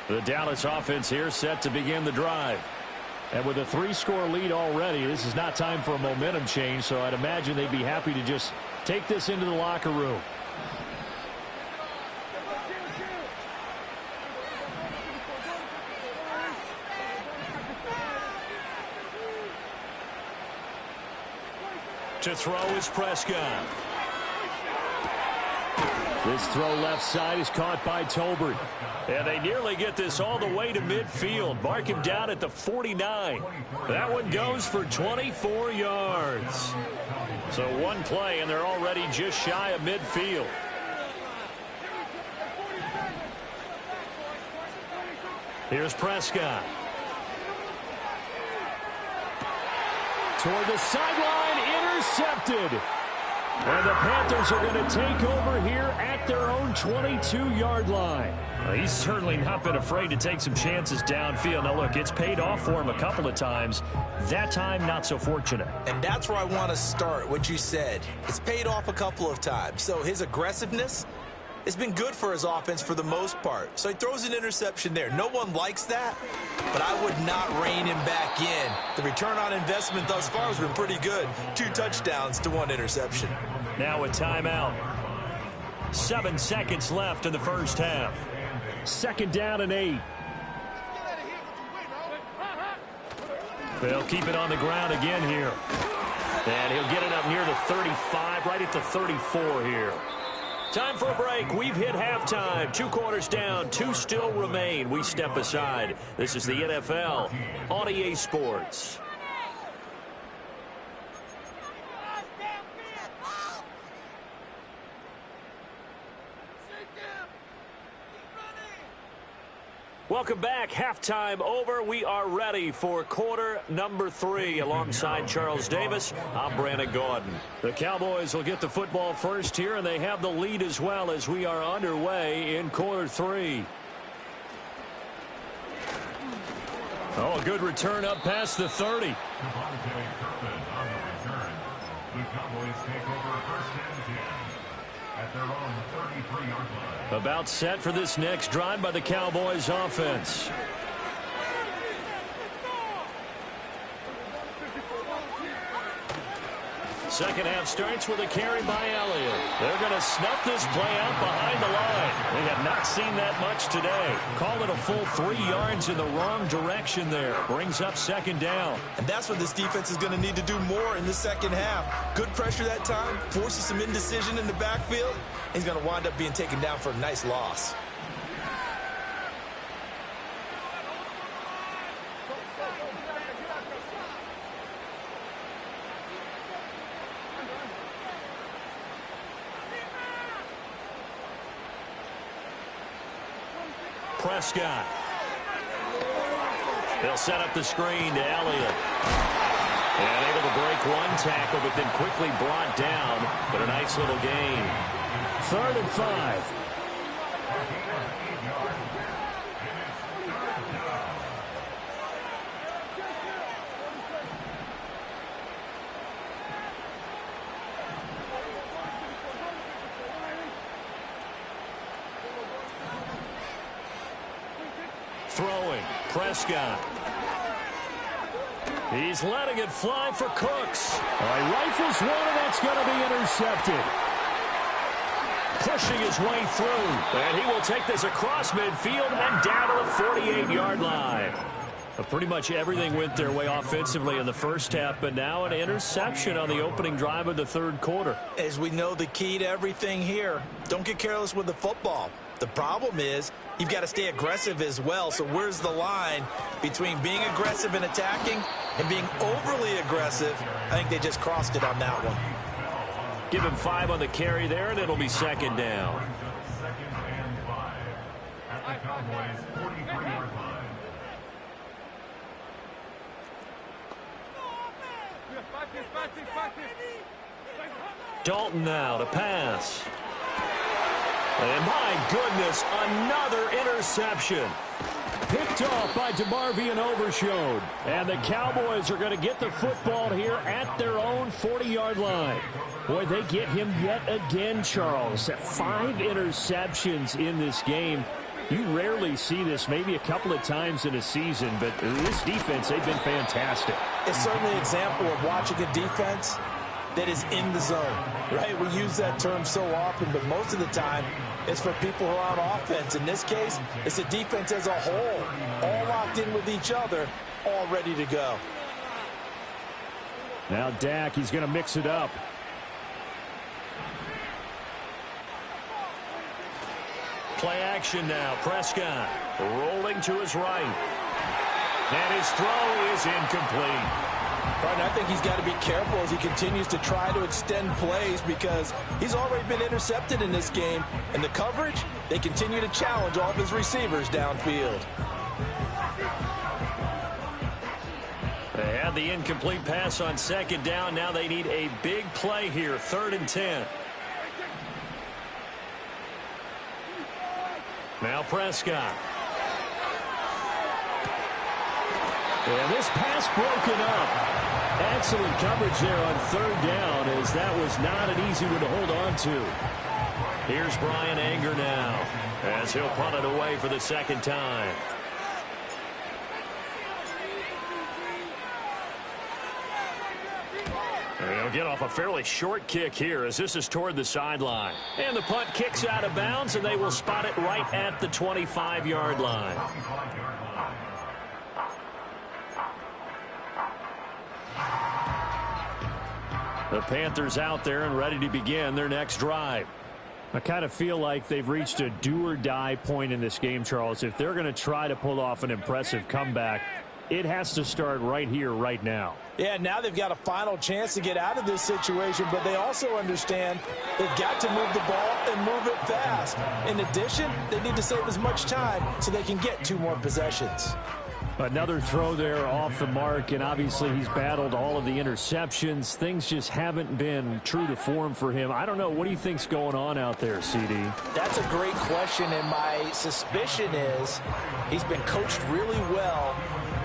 S1: The Dallas offense here set to begin the drive.
S5: And with a 3-score lead already, this is not time for a momentum change, so I'd imagine they'd be happy to just take this into the locker room.
S1: To throw is Prescott.
S5: This throw left side is caught by Tolbert.
S1: And they nearly get this all the way to midfield. Mark him down at the 49. That one goes for 24 yards. So one play, and they're already just shy of midfield. Here's Prescott.
S5: Toward the sideline, intercepted. And the Panthers are going to take over here at their own 22-yard line.
S1: Well, he's certainly not been afraid to take some chances downfield. Now, look, it's paid off for him a couple of times. That time, not so fortunate.
S3: And that's where I want to start, what you said. It's paid off a couple of times. So his aggressiveness has been good for his offense for the most part. So he throws an interception there. No one likes that, but I would not rein him back in. The return on investment thus far has been pretty good. 2 touchdowns to 1 interception.
S1: Now a timeout. 7 seconds left in the first half.
S5: 2nd down and 8.
S1: They'll keep it on the ground again here. And he'll get it up near the 35, right at the 34 here. Time for a break. We've hit halftime. 2 quarters down, 2 still remain. We step aside. This is the NFL on EA Sports. Welcome back. Halftime over. We are ready for quarter number 3. Alongside Charles Davis, I'm Brandon Gordon.
S5: The Cowboys will get the football first here, and they have the lead as well as we are underway in quarter 3. Oh, a good return up past the 30.
S4: The Cowboys take over 1st and 10 at their own 33-yard line.
S5: About set for this next drive by the Cowboys offense. Second half starts with a carry by Elliott. They're going to snuff this play out behind the line. We have not seen that much today. Call it a full 3 yards in the wrong direction there. Brings up 2nd down.
S3: And that's what this defense is going to need to do more in the second half. Good pressure that time, forces some indecision in the backfield. He's going to wind up being taken down for a nice loss.
S5: Prescott. They'll set up the screen to Elliott. And able to break 1 tackle, but then quickly brought down. But a nice little gain. 3rd and 5. Throwing, Prescott. He's letting it fly for Cooks. He rifles one, and that's going to be intercepted. Pushing his way through, and he will take this across midfield and down to the 48-yard line. Pretty much everything went their way offensively in the first half, but now an interception on the opening drive of the 3rd quarter.
S3: As we know, the key to everything here, don't get careless with the football. The problem is you've got to stay aggressive as well. So where's the line between being aggressive and attacking and being overly aggressive? I think they just crossed it on that one.
S5: Give him 5 on the carry there, and it'll be 2nd down.
S4: 2nd and 5 at the Cowboys' 43-yard line.
S5: Dalton now to pass. And my goodness, another interception. Picked off by DeMarvion Overshone. And the Cowboys are going to get the football here at their own 40-yard line. Boy, they get him yet again, Charles. 5 interceptions in this game. You rarely see this, maybe a couple of times in a season, but this defense, they've been fantastic.
S7: It's certainly an example of watching a defense that is in the zone, right? We use that term so often, but most of the time it's for people who are on offense. In this case, it's a defense as a whole, all locked in with each other, all ready to go.
S5: Now Dak, he's going to mix it up. Play action now. Prescott rolling to his right. And his throw is incomplete.
S7: Right, I think he's got to be careful as he continues to try to extend plays because he's already been intercepted in this game. And the coverage, they continue to challenge all of his receivers downfield.
S1: They had the incomplete pass on second down. Now they need a big play here, 3rd and 10. Now Prescott. And this pass broken up. Excellent coverage there on 3rd down, as that was not an easy one to hold on to. Here's Brian Anger now, as he'll punt it away for the 2nd time. And he'll get off a fairly short kick here, as this is toward the sideline. And the punt kicks out of bounds, and they will spot it right at the 25-yard line. The Panthers out there and ready to begin their next drive. I kind of feel like they've reached a do-or-die point in this game, Charles. If they're going to try to pull off an impressive comeback, it has to start right here, right now.
S2: Yeah, now they've got a final chance to get out of this situation, but they also understand they've got to move the ball and move it fast. In addition, they need to save as much time so they can get 2 more possessions.
S5: Another throw there off the mark, and obviously he's battled all of the interceptions. Things just haven't been true to form for him. I don't know. What do you think's going on out there, CD?
S7: That's a great question, and my suspicion is he's been coached really well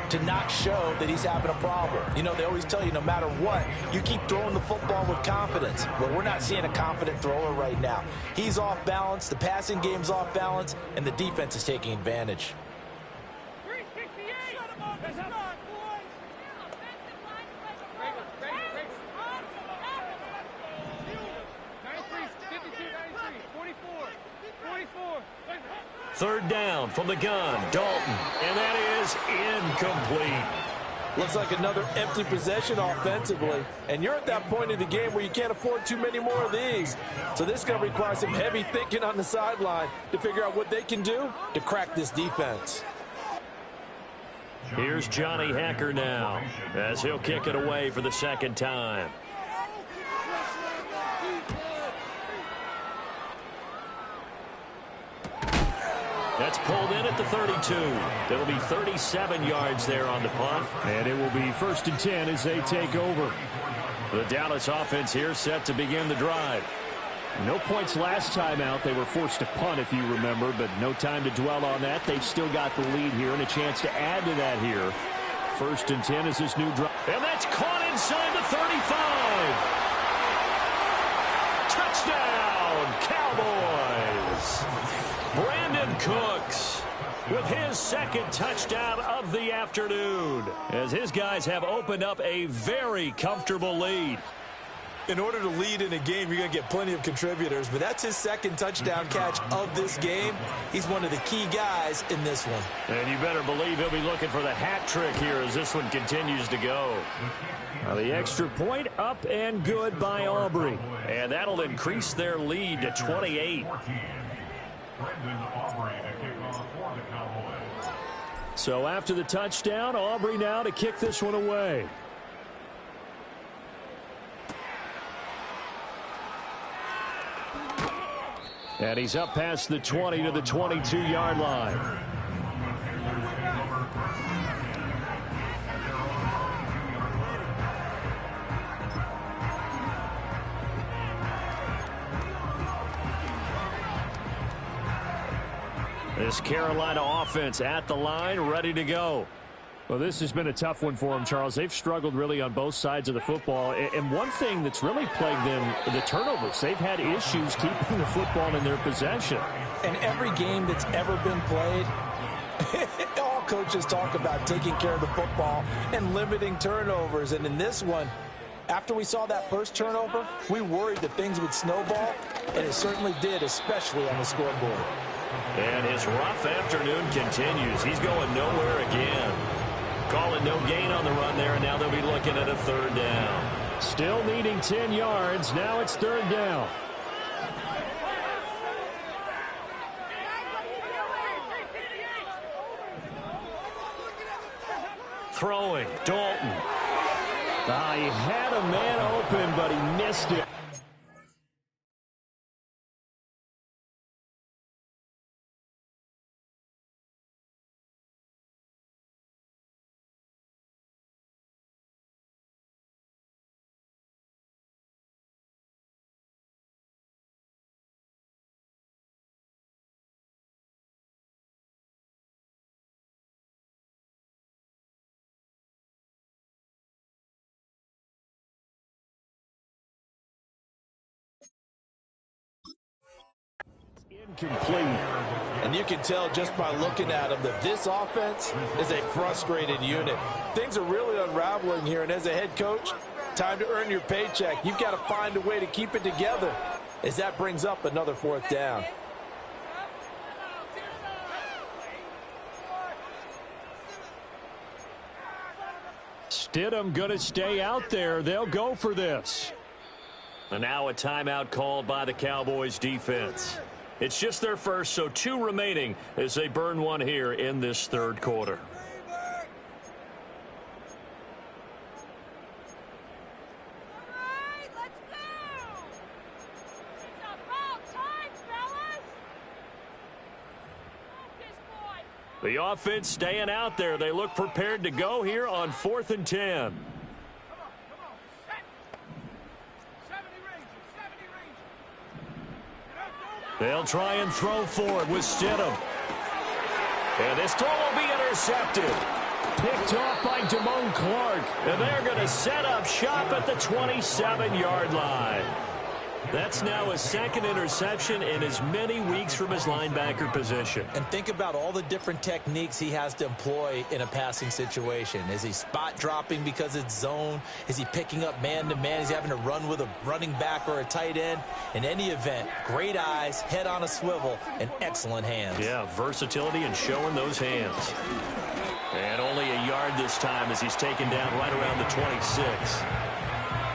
S7: to not show that he's having a problem. You know, they always tell you no matter what, you keep throwing the football with confidence. Well, we're not seeing a confident thrower right now. He's off balance, the passing game's off balance, and the defense is taking advantage.
S1: Third down from the gun, Dalton, and that is incomplete.
S2: Looks like another empty possession offensively, and you're at that point in the game where you can't afford too many more of these. So this is going to require some heavy thinking on the sideline to figure out what they can do to crack this defense.
S1: Here's Johnny Hecker now, as he'll kick it away for the 2nd time. That's pulled in at the 32. It'll be 37 yards there on the punt.
S5: And it will be 1st and 10 as they take over.
S1: The Dallas offense here set to begin the drive.
S5: No points last time out. They were forced to punt, if you remember, but no time to dwell on that. They've still got the lead here and a chance to add to that here. 1st and 10 is this new drive.
S1: And that's caught inside the 35. Touchdown, Cowboys. Brandon Cooks with his 2nd touchdown of the afternoon, as his guys have opened up a very comfortable lead.
S2: In order to lead in a game, you're going to get plenty of contributors, but that's his 2nd touchdown catch of this game. He's one of the key guys in this one.
S1: And you better believe he'll be looking for the hat trick here as this one continues to go.
S5: Now the extra point up and good by Aubrey.
S1: And that'll increase their lead to 28.
S5: So after the touchdown, Aubrey now to kick this one away. And he's up past the 20 to the 22-yard line.
S1: This Carolina offense at the line, ready to go.
S5: Well, this has been a tough one for them, Charles. They've struggled really on both sides of the football. And one thing that's really plagued them, the turnovers. They've had issues keeping the football in their possession.
S2: And every game that's ever been played, all coaches talk about taking care of the football and limiting turnovers. And in this one, after we saw that first turnover, we worried that things would snowball, and it certainly did, especially on the scoreboard.
S1: And his rough afternoon continues. He's going nowhere again. Calling no gain on the run there, and now they'll be looking at a 3rd down.
S5: Still needing 10 yards. Now it's 3rd down.
S1: Throwing, Dalton.
S5: He had a man open, but he missed it. Complete.
S2: And you can tell just by looking at them that this offense is a frustrated unit. Things are really unraveling here, and as a head coach, time to earn your paycheck. You've got to find a way to keep it together as that brings up another 4th down.
S5: Stidham going to stay out there. They'll go for this.
S1: And now a timeout called by the Cowboys defense. It's just their first, so 2 remaining as they burn one here in this 3rd quarter. The offense staying out there. They look prepared to go here on 4th and 10. They'll try and throw for it with Stidham. And this throw will be intercepted.
S5: Picked off by Damone Clark.
S1: And they're going to set up shop at the 27-yard line. That's now his 2nd interception in as many weeks from his linebacker position.
S7: And think about all the different techniques he has to employ in a passing situation. Is he spot dropping because it's zone? Is he picking up man-to-man? Is he having to run with a running back or a tight end? In any event, great eyes, head on a swivel, and excellent hands.
S1: Yeah, versatility and showing those hands. And only a yard this time as he's taken down right around the 26.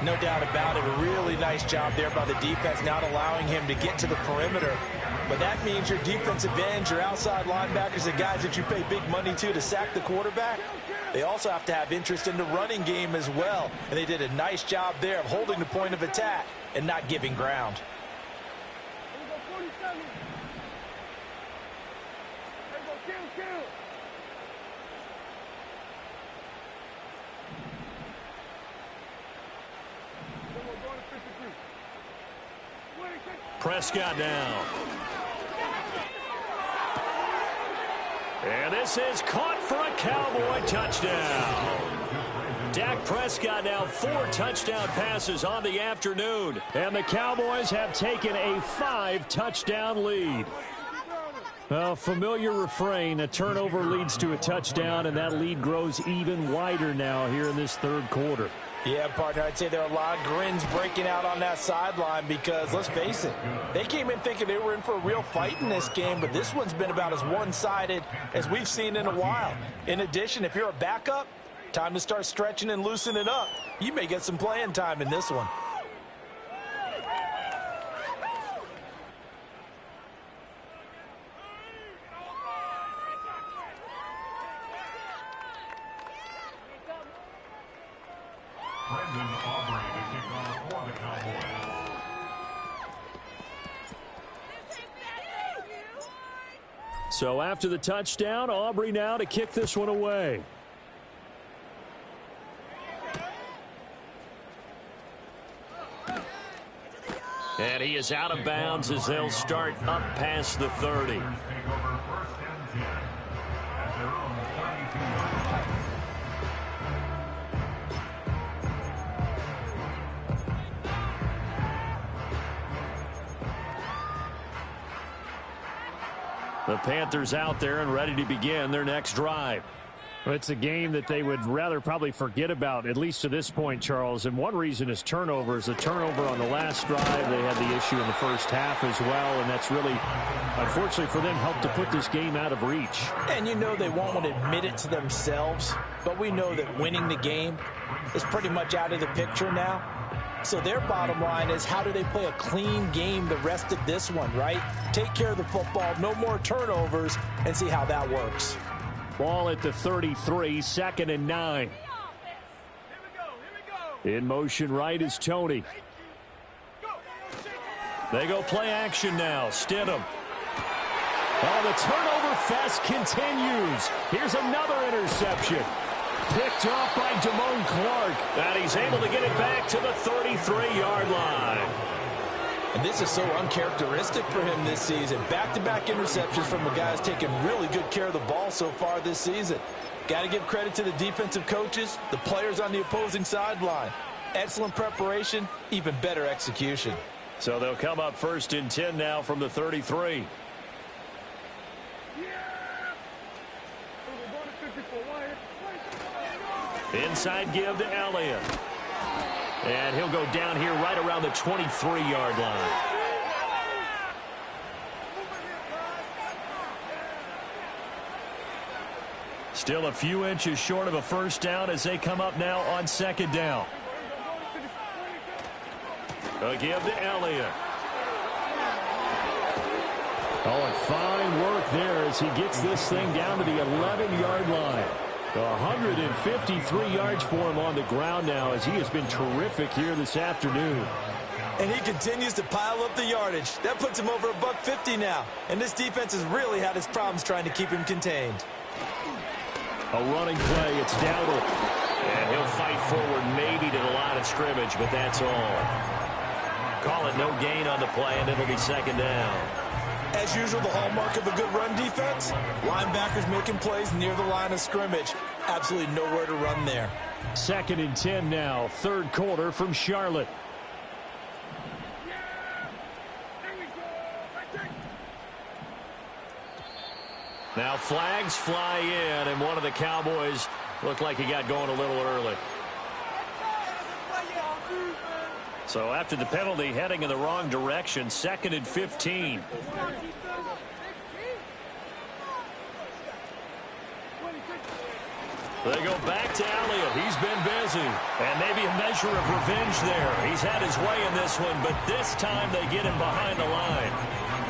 S2: No doubt about it. A really nice job there by the defense, not allowing him to get to the perimeter. But that means your defensive ends, your outside linebackers, the guys that you pay big money to sack the quarterback, they also have to have interest in the running game as well. And they did a nice job there of holding the point of attack and not giving ground.
S1: Prescott down. And this is caught for a Cowboy touchdown. Dak Prescott now 4 touchdown passes on the afternoon.
S5: And the Cowboys have taken a 5-touchdown lead. A familiar refrain, a turnover leads to a touchdown, and that lead grows even wider now here in this 3rd quarter.
S2: Yeah, partner, I'd say there are a lot of grins breaking out on that sideline because, let's face it, they came in thinking they were in for a real fight in this game, but this one's been about as one-sided as we've seen in a while. In addition, if you're a backup, time to start stretching and loosening up. You may get some playing time in this one.
S5: So after the touchdown, Aubrey now to kick this one away.
S1: And he is out of bounds as they'll start up past the 30. The Panthers out there and ready to begin their next drive.
S5: Well, it's a game that they would rather probably forget about, at least to this point, Charles. And one reason is turnovers. A turnover on the last drive. They had the issue in the first half as well, and that's really, unfortunately for them, helped to put this game out of reach.
S2: And you know they won't want to admit it to themselves, but we know that winning the game is pretty much out of the picture now. So their bottom line is, how do they play a clean game the rest of this one, right? Take care of the football, no more turnovers, and see how that works.
S5: Ball at the 33, 2nd and 9. In motion right is Tony.
S1: They go play action now. Stidham.
S5: Oh, the turnover fest continues. Here's another interception. Picked off by Damone Clark.
S1: And he's able to get it back to the 33-yard line.
S2: And this is so uncharacteristic for him this season. Back-to-back interceptions from a guy who's taken really good care of the ball so far this season. Got to give credit to the defensive coaches, the players on the opposing sideline. Excellent preparation, even better execution.
S1: So they'll come up 1st and 10 now from the 33.
S5: Inside give to Elliott. And he'll go down here right around the 23-yard line. Still a few inches short of a first down as they come up now on second down. A give to Elliott. Oh, and fine work there as he gets this thing down to the 11-yard line. 153 yards for him on the ground now as he has been terrific here this afternoon.
S2: And he continues to pile up the yardage. That puts him over $150 now. And this defense has really had its problems trying to keep him contained.
S5: A running play, it's Dowdle. And he'll fight forward maybe to the line of scrimmage, but that's all. Call it no gain on the play, and it'll be second down.
S2: As usual, the hallmark of a good run defense, linebackers making plays near the line of scrimmage. Absolutely nowhere to run there.
S5: 2nd and 10 now, third quarter from Charlotte. Now flags fly in, and one of the Cowboys looked like he got going a little early. So after the penalty, heading in the wrong direction, 2nd and 15. They go back to Elliott. He's been busy. And maybe a measure of revenge there. He's had his way in this one, but this time they get him behind the line.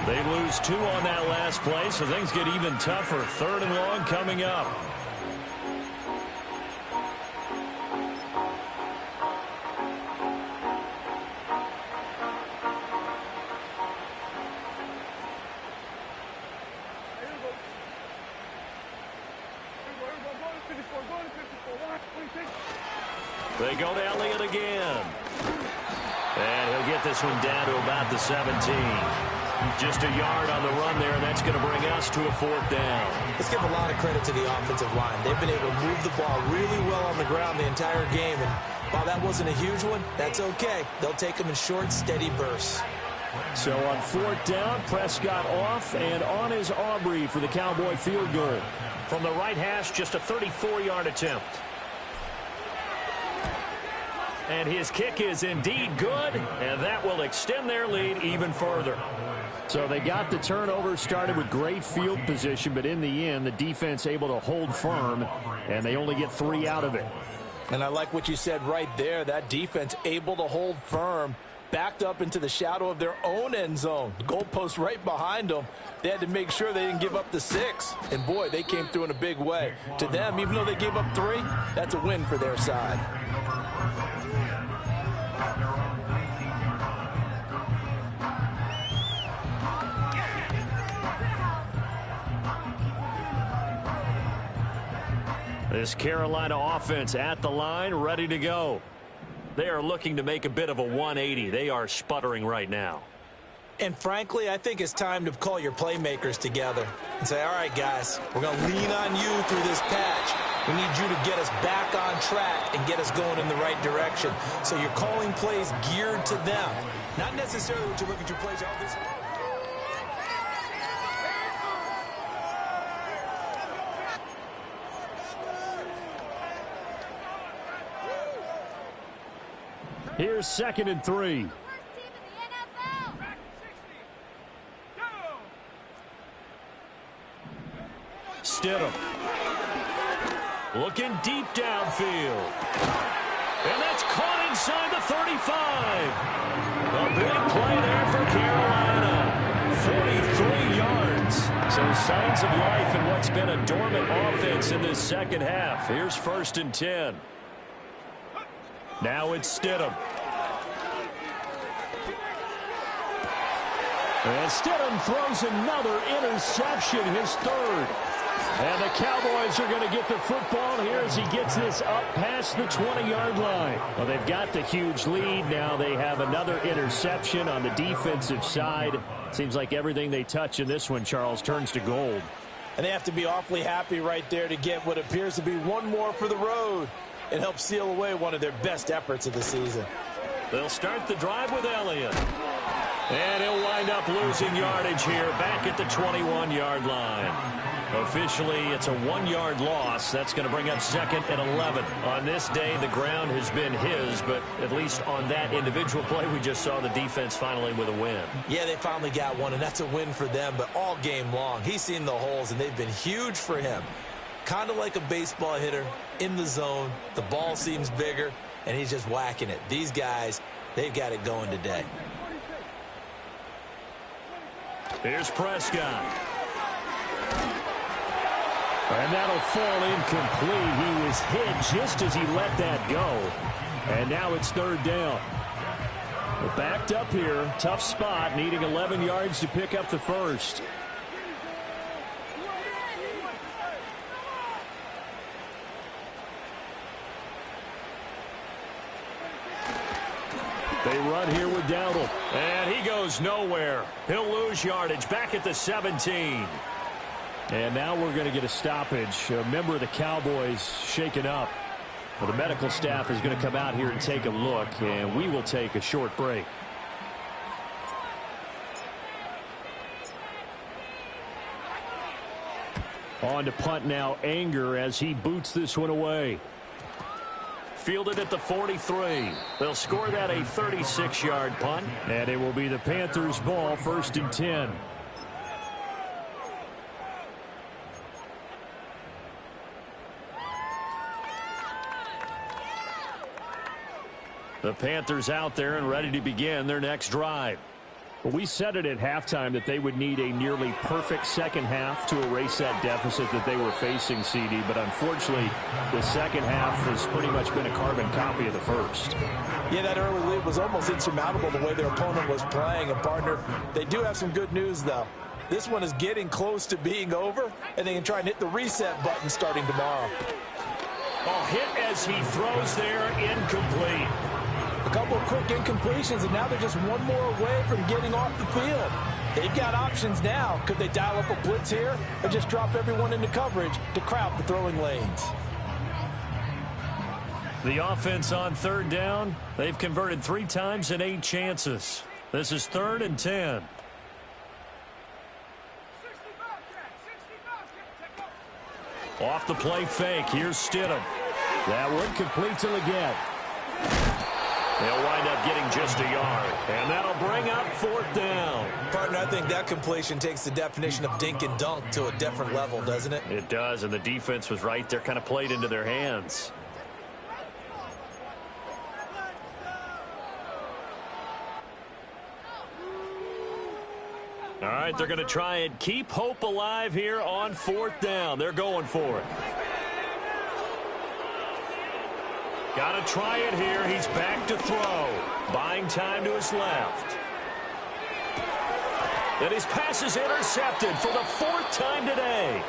S5: They lose 2 on that last play, so things get even tougher. 3rd and long coming up. They go to Elliott again. And he'll get this one down to about the 17. Just a yard on the run there, and that's going to bring us to a 4th down.
S7: Let's give a lot of credit to the offensive line. They've been able to move the ball really well on the ground the entire game. And while that wasn't a huge one, that's okay. They'll take them in short, steady bursts.
S5: So on 4th down, Prescott off, and on is Aubrey for the Cowboy field goal. From the right hash, just a 34-yard attempt. And his kick is indeed good, and that will extend their lead even further. So they got the turnover, started with great field position, but in the end, the defense able to hold firm, and they only get 3 out of it.
S2: And I like what you said right there. That defense able to hold firm, backed up into the shadow of their own end zone. The goalpost right behind them. They had to make sure they didn't give up the 6. And, boy, they came through in a big way. To them, even though they gave up 3, that's a win for their side.
S5: This Carolina offense at the line, ready to go. They are looking to make a bit of a 180. They are sputtering right now.
S7: And frankly, I think it's time to call your playmakers together and say, all right, guys, we're going to lean on you through this patch. We need you to get us back on track and get us going in the right direction. So you're calling plays geared to them. Not necessarily what you look at your plays.
S5: Here's 2nd and 3. Stidham. Looking deep downfield. And that's caught inside the 35. A big play there for Carolina. 43 yards. So signs of life in what's been a dormant offense in this second half. Here's 1st and 10. Now it's Stidham. And Stidham throws another interception, his 3rd. And the Cowboys are going to get the football here as he gets this up past the 20-yard line. Well, they've got the huge lead. Now they have another interception on the defensive side. Seems like everything they touch in this one, Charles, turns to gold.
S2: And they have to be awfully happy right there to get what appears to be one more for the road. It helps seal away one of their best efforts of the season.
S5: They'll start the drive with Elliott. And he'll wind up losing yardage here back at the 21-yard line. Officially, it's a 1-yard loss. That's going to bring up 2nd and 11. On this day, the ground has been his, but at least on that individual play, we just saw the defense finally with a win.
S3: Yeah, they finally got one, and that's a win for them, but all game long, he's seen the holes, and they've been huge for him. Kind of like a baseball hitter in the zone. The ball seems bigger, and he's just whacking it. These guys, they've got it going today.
S5: Here's Prescott. And that'll fall incomplete. He was hit just as he let that go. And now it's 3rd down. We're backed up here. Tough spot, needing 11 yards to pick up the first. They run here with Dowdle. And he goes nowhere. He'll lose yardage back at the 17. And now we're going to get a stoppage. A member of the Cowboys shaken up. Well, the medical staff is going to come out here and take a look, and we will take a short break. On to punt now, Anger, as he boots this one away. Fielded at the 43. They'll score that a 36-yard punt, and it will be the Panthers' ball, 1st and 10. The Panthers out there and ready to begin their next drive. Well, we said it at halftime that they would need a nearly perfect second half to erase that deficit that they were facing, CD. But unfortunately, the second half has pretty much been a carbon copy of the first.
S2: Yeah, that early lead was almost insurmountable the way their opponent was playing. And, partner, they do have some good news, though. This one is getting close to being over, and they can try and hit the reset button starting tomorrow.
S5: Oh, hit as he throws there, incomplete.
S2: A couple of quick incompletions, and now they're just one more away from getting off the field. They've got options now. Could they dial up a blitz here or just drop everyone into coverage to crowd the throwing lanes?
S5: The offense on 3rd down. They've converted 3 times in 8 chances. This is 3rd and 10. Off the play fake. Here's Stidham. That one complete till again. They'll wind up getting just a yard. And that'll bring up 4th down.
S3: Partner, I think that completion takes the definition of dink and dunk to a different level, doesn't it?
S5: It does, and the defense was right there, kind of played into their hands. All right, they're going to try and keep hope alive here on 4th down. They're going for it. Got to try it here. He's back to throw. Buying time to his left. And his pass is intercepted for the 4th time today.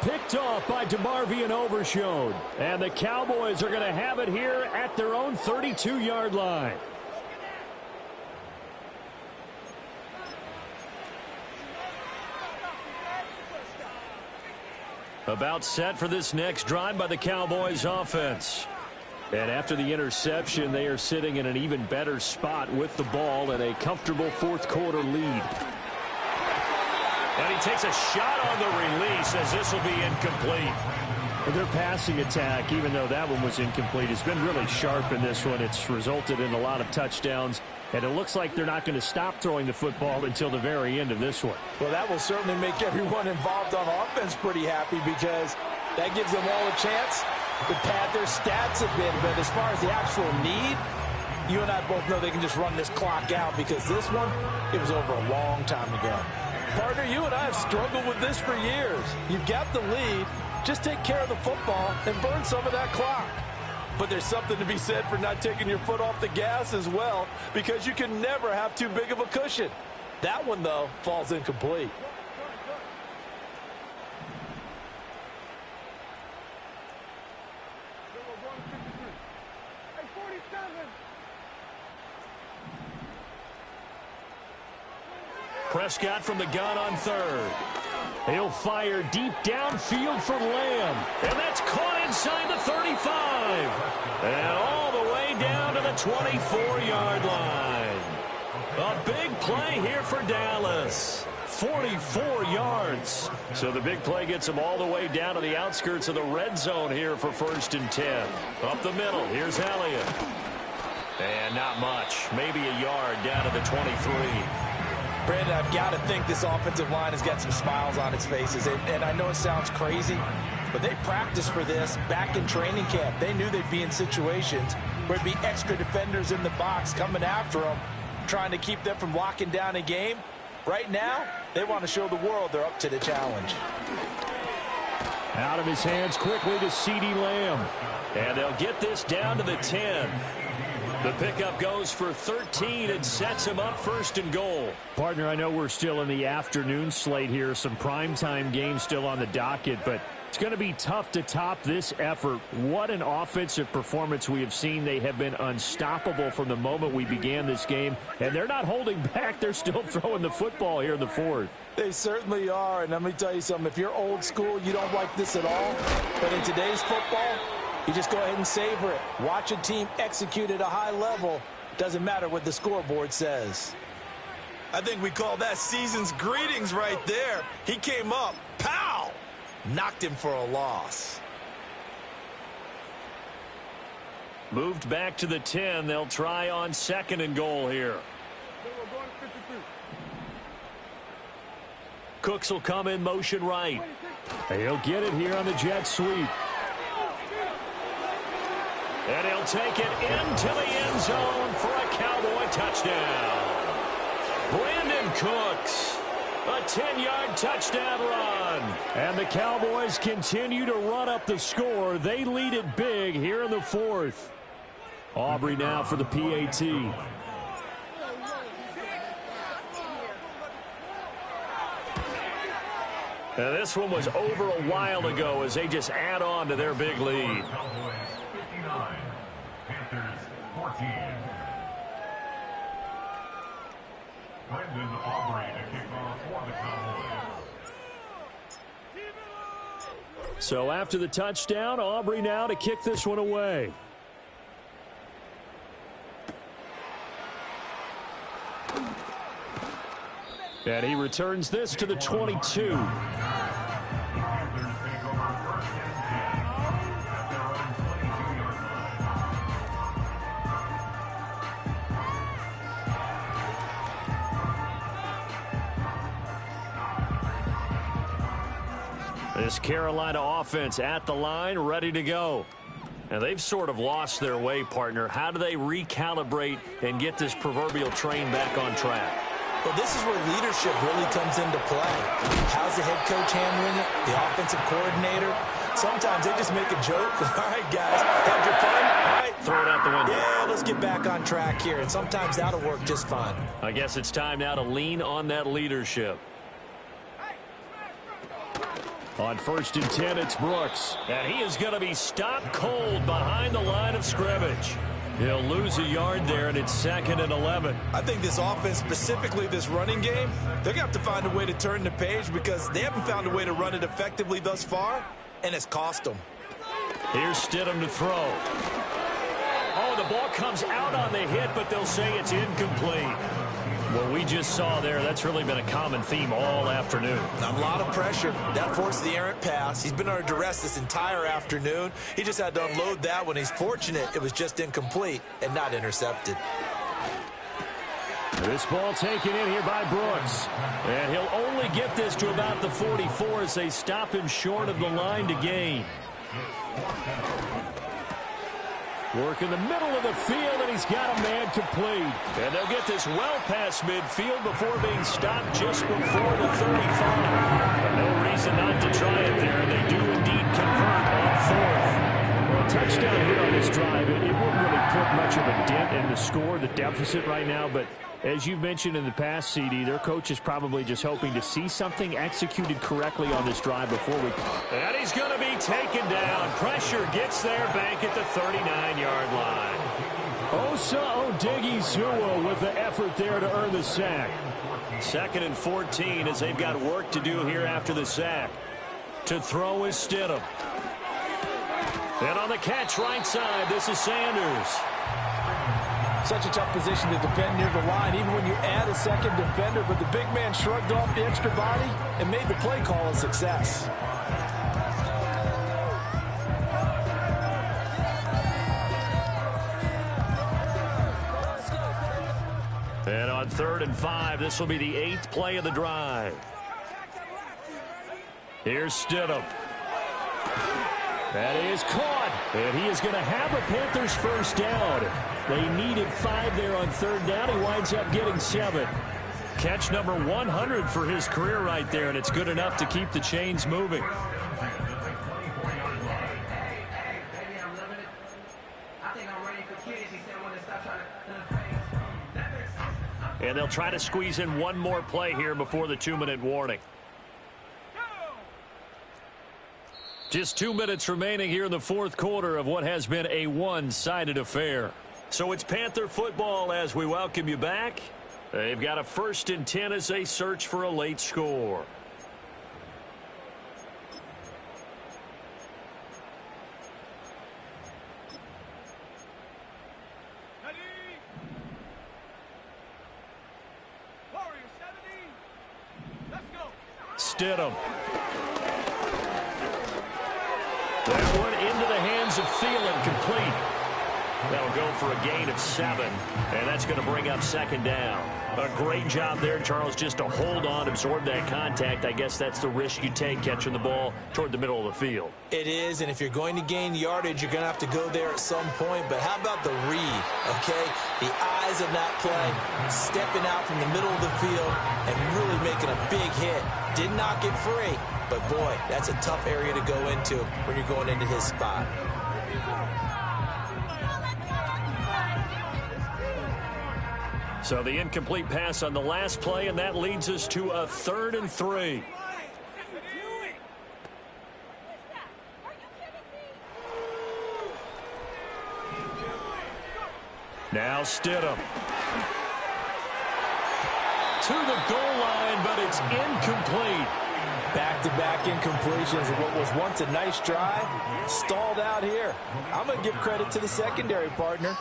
S5: Picked off by DeMarvion Overshone. And the Cowboys are going to have it here at their own 32-yard line. About set for this next drive by the Cowboys offense. And after the interception, they are sitting in an even better spot with the ball and a comfortable 4th quarter lead. And he takes a shot on the release as this will be incomplete. And their passing attack, even though that one was incomplete, has been really sharp in this one. It's resulted in a lot of touchdowns. And it looks like they're not going to stop throwing the football until the very end of this one.
S2: Well, that will certainly make everyone involved on offense pretty happy because that gives them all a chance to pad their stats a bit. But as far as the actual need, you and I both know they can just run this clock out because this one, it was over a long time ago. Partner, you and I have struggled with this for years. You've got the lead. Just take care of the football and burn some of that clock. But there's something to be said for not taking your foot off the gas as well, because you can never have too big of a cushion. That one, though, falls incomplete.
S5: Prescott from the gun on 3rd. He'll fire deep downfield for Lamb. And that's caught inside the 35. And all the way down to the 24-yard line. A big play here for Dallas. 44 yards. So the big play gets them all the way down to the outskirts of the red zone here for 1st and 10. Up the middle, here's Elliott. And not much. Maybe a yard down to the 23.
S2: Brandon, I've got to think this offensive line has got some smiles on its faces. And I know it sounds crazy, but they practiced for this back in training camp. They knew they'd be in situations where there'd be extra defenders in the box coming after them, trying to keep them from locking down a game. Right now, they want to show the world they're up to the challenge.
S5: Out of his hands quickly to CeeDee Lamb. And they'll get this down to the 10. The pickup goes for 13 and sets him up 1st and goal. Partner, I know we're still in the afternoon slate here. Some primetime games still on the docket, but it's going to be tough to top this effort. What an offensive performance we have seen. They have been unstoppable from the moment we began this game, and they're not holding back. They're still throwing the football here in the 4th.
S2: They certainly are, and let me tell you something. If you're old school, you don't like this at all. But in today's football, you just go ahead and savor it. Watch a team execute at a high level. Doesn't matter what the scoreboard says.
S3: I think we call that season's greetings right there. He came up, pow! Knocked him for a loss.
S5: Moved back to the 10. They'll try on 2nd and goal here. Cooks will come in motion right. He'll get it here on the jet sweep. And he'll take it into the end zone for a Cowboy touchdown. Brandon Cooks, a 10-yard touchdown run. And the Cowboys continue to run up the score. They lead it big here in the 4th. Aubrey now for the PAT. Now this one was over a while ago as they just add on to their big lead.
S4: Cowboys 59, Panthers 14. Brendan Aubrey to kick off for the Cowboys.
S5: So after the touchdown, Aubrey now to kick this one away. And he returns this to the 22. This Carolina offense at the line, ready to go. And they've sort of lost their way, partner. How do they recalibrate and get this proverbial train back on track?
S7: Well, this is where leadership really comes into play. How's the head coach handling it? The offensive coordinator? Sometimes they just make a joke. All right, guys, had your fun? All right.
S5: Throw it out the window.
S7: Yeah, let's get back on track here. And sometimes that'll work just fine.
S5: I guess it's time now to lean on that leadership. On 1st and 10, it's Brooks. And he is going to be stopped cold behind the line of scrimmage. He'll lose a yard there, and it's 2nd and 11.
S3: I think this offense, specifically this running game, they're going to have to find a way to turn the page because they haven't found a way to run it effectively thus far, and it's cost them.
S5: Here's Stidham to throw. Oh, the ball comes out on the hit, but they'll say it's incomplete. What we just saw there, that's really been a common theme all afternoon.
S3: A lot of pressure. That forced the errant pass. He's been under duress this entire afternoon. He just had to unload that one. He's fortunate it was just incomplete and not intercepted.
S5: This ball taken in here by Brooks. And he'll only get this to about the 44 as they stop him short of the line to gain. Work in the middle of the field, and he's got a man complete. And they'll get this well past midfield before being stopped just before the 35. But no reason not to try it there, and they do indeed convert on 4th. Well, a touchdown here on this drive, it wouldn't really put much of a dent in the score, the deficit right now, but as you mentioned in the past, CD, their coach is probably just hoping to see something executed correctly on this drive before we... And he's going to be taken down. Pressure gets there back at the 39-yard line. Osa Odighizuwa with the effort there to earn the sack. 2nd and 14 as they've got work to do here after the sack. To throw is Stidham. And on the catch right side, this is Sanders.
S2: Such a tough position to defend near the line, even when you add a second defender. But the big man shrugged off the extra body and made the play call a success.
S5: And on 3rd and 5, this will be the 8th play of the drive. Here's Stidham. That is caught. And he is going to have a Panthers first down. They needed 5 there on 3rd down. He winds up getting 7. Catch number 100 for his career right there, and it's good enough to keep the chains moving. And they'll try to squeeze in one more play here before the 2-minute warning. Just 2 minutes remaining here in the 4th quarter of what has been a one-sided affair. So it's Panther football as we welcome you back. They've got a 1st and 10 as they search for a late score. Stidham. That one into the hands of Thielen, complete. That'll go for a gain of 7, and that's going to bring up 2nd down. A great job there, Charles, just to hold on, absorb that contact. I guess that's the risk you take catching the ball toward the middle of the field.
S7: It is, and if you're going to gain yardage, you're going to have to go there at some point. But how about the read, okay? The eyes of that play, stepping out from the middle of the field and really making a big hit. Did not get free, but boy, that's a tough area to go into when you're going into his spot.
S5: So the incomplete pass on the last play, and that leads us to a 3rd and 3. Now Stidham. To the goal line, but it's incomplete.
S2: Back-to-back incompletions of what was once a nice drive. Stalled out here. I'm going to give credit to the secondary partner.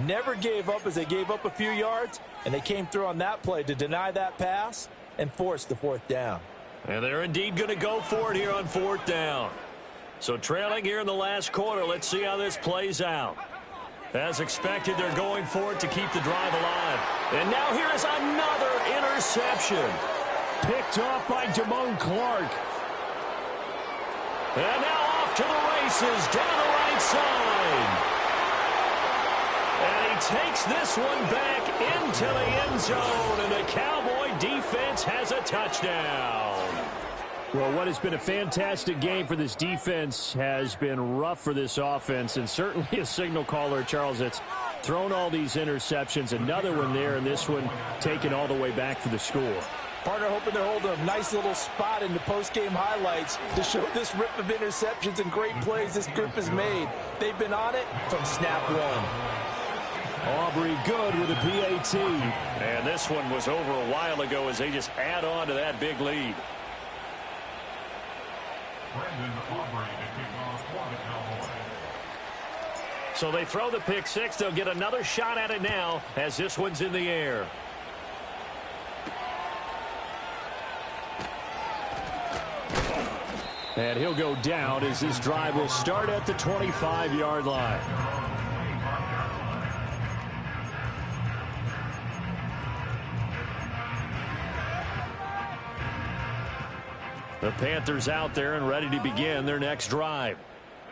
S2: Never gave up as they gave up a few yards, and they came through on that play to deny that pass and force the 4th down.
S5: And they're indeed going to go for it here on 4th down. So trailing here in the last quarter, let's see how this plays out. As expected, they're going for it to keep the drive alive. And now here is another interception. Picked off by Damone Clark. And now off to the races down the right side. And he takes this one back into the end zone, and the Cowboy defense has a touchdown. Well, what has been a fantastic game for this defense has been rough for this offense, and certainly a signal caller, Charles, that's thrown all these interceptions. Another one there, and this one taken all the way back for the score.
S2: Partner hoping they're holding a nice little spot in the post-game highlights to show this rip of interceptions and great plays this group has made. They've been on it from snap one.
S5: Aubrey good with a PAT. And this one was over a while ago as they just add on to that big lead. So they throw the pick six. They'll get another shot at it now as this one's in the air. And he'll go down as this drive will start at the 25-yard line. The Panthers out there and ready to begin their next drive.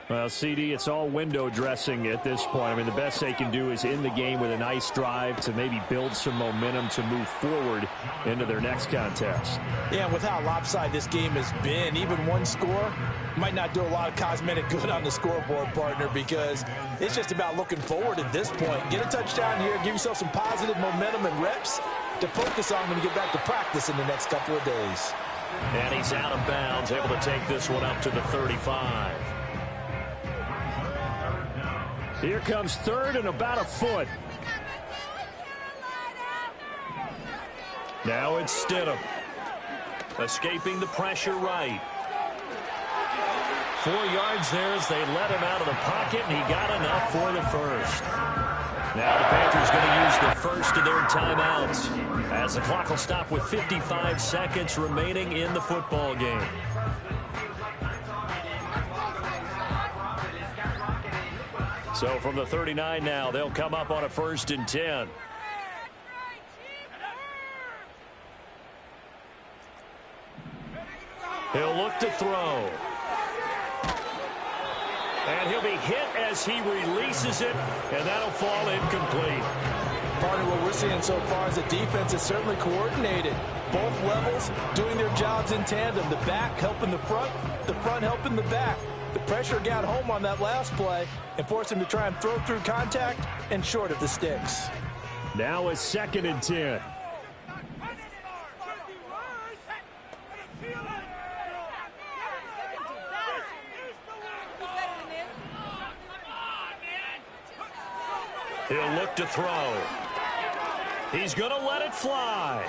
S5: Well, CD, it's all window dressing at this point. I mean, the best they can do is in the game with a nice drive to maybe build some momentum to move forward into their next contest.
S2: Yeah, with how lopsided this game has been, even one score might not do a lot of cosmetic good on the scoreboard, partner, because it's just about looking forward at this point. Get a touchdown here, give yourself some positive momentum and reps to focus on when you get back to practice in the next couple of days.
S5: And he's out of bounds, able to take this one up to the 35. Here comes third and about a foot. Now it's Stidham. Escaping the pressure right. 4 yards there as they let him out of the pocket, and he got enough for the first. Now the Panthers going to first of their timeouts, as the clock will stop with 55 seconds remaining in the football game. So from the 39 now, they'll come up on a 1st and 10. He'll look to throw. And he'll be hit as he releases it, and that'll fall incomplete.
S2: Part of what we're seeing so far is the defense is certainly coordinated. Both levels doing their jobs in tandem. The back helping the front helping the back. The pressure got home on that last play and forced him to try and throw through contact and short of the sticks.
S5: Now a 2nd and 10. He'll look to throw. He's going to let it fly.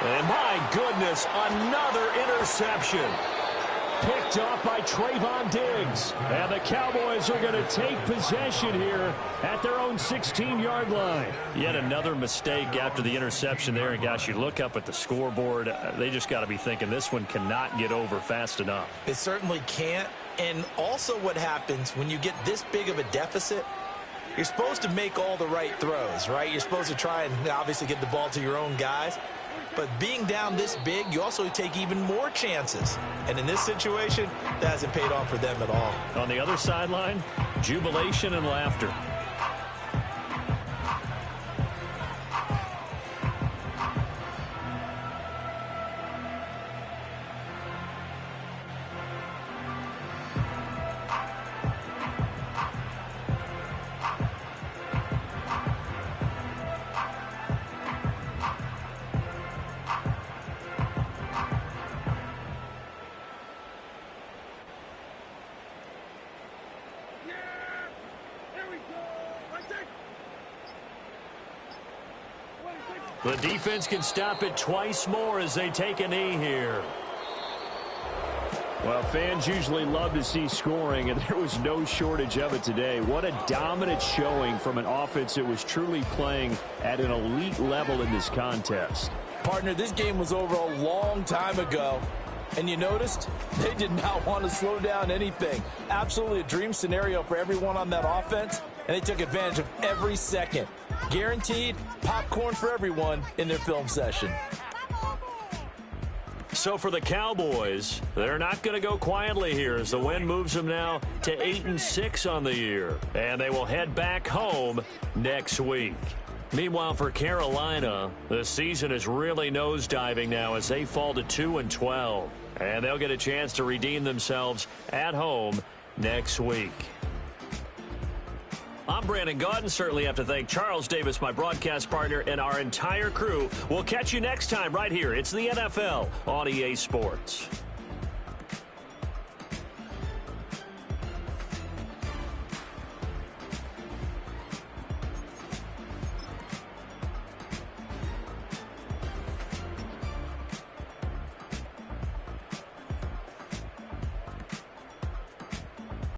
S5: And my goodness, another interception. Picked off by Trayvon Diggs. And the Cowboys are going to take possession here at their own 16-yard line.
S1: Yet another mistake after the interception there. And gosh, you look up at the scoreboard, they just got to be thinking this one cannot get over fast enough.
S3: It certainly can't. And also what happens when you get this big of a deficit, you're supposed to make all the right throws, right? You're supposed to try and obviously get the ball to your own guys. But being down this big, you also take even more chances. And in this situation, that hasn't paid off for them at all.
S1: On the other sideline, jubilation and laughter. The defense can stop it twice more as they take a knee here.
S5: Well, fans usually love to see scoring, and there was no shortage of it today. What a dominant showing from an offense that was truly playing at an elite level in this contest.
S2: Partner, this game was over a long time ago. And you noticed they did not want to slow down anything. Absolutely a dream scenario for everyone on that offense, and they took advantage of every second. Guaranteed popcorn for everyone in their film session.
S5: So for the Cowboys, they're not going to go quietly here as the win moves them now to 8-6 on the year. And they will head back home next week. Meanwhile, for Carolina, the season is really nosediving now as they fall to 2-12. And they'll get a chance to redeem themselves at home next week. I'm Brandon Gaudin. Certainly have to thank Charles Davis, my broadcast partner, and our entire crew. We'll catch you next time right here. It's the NFL on EA Sports.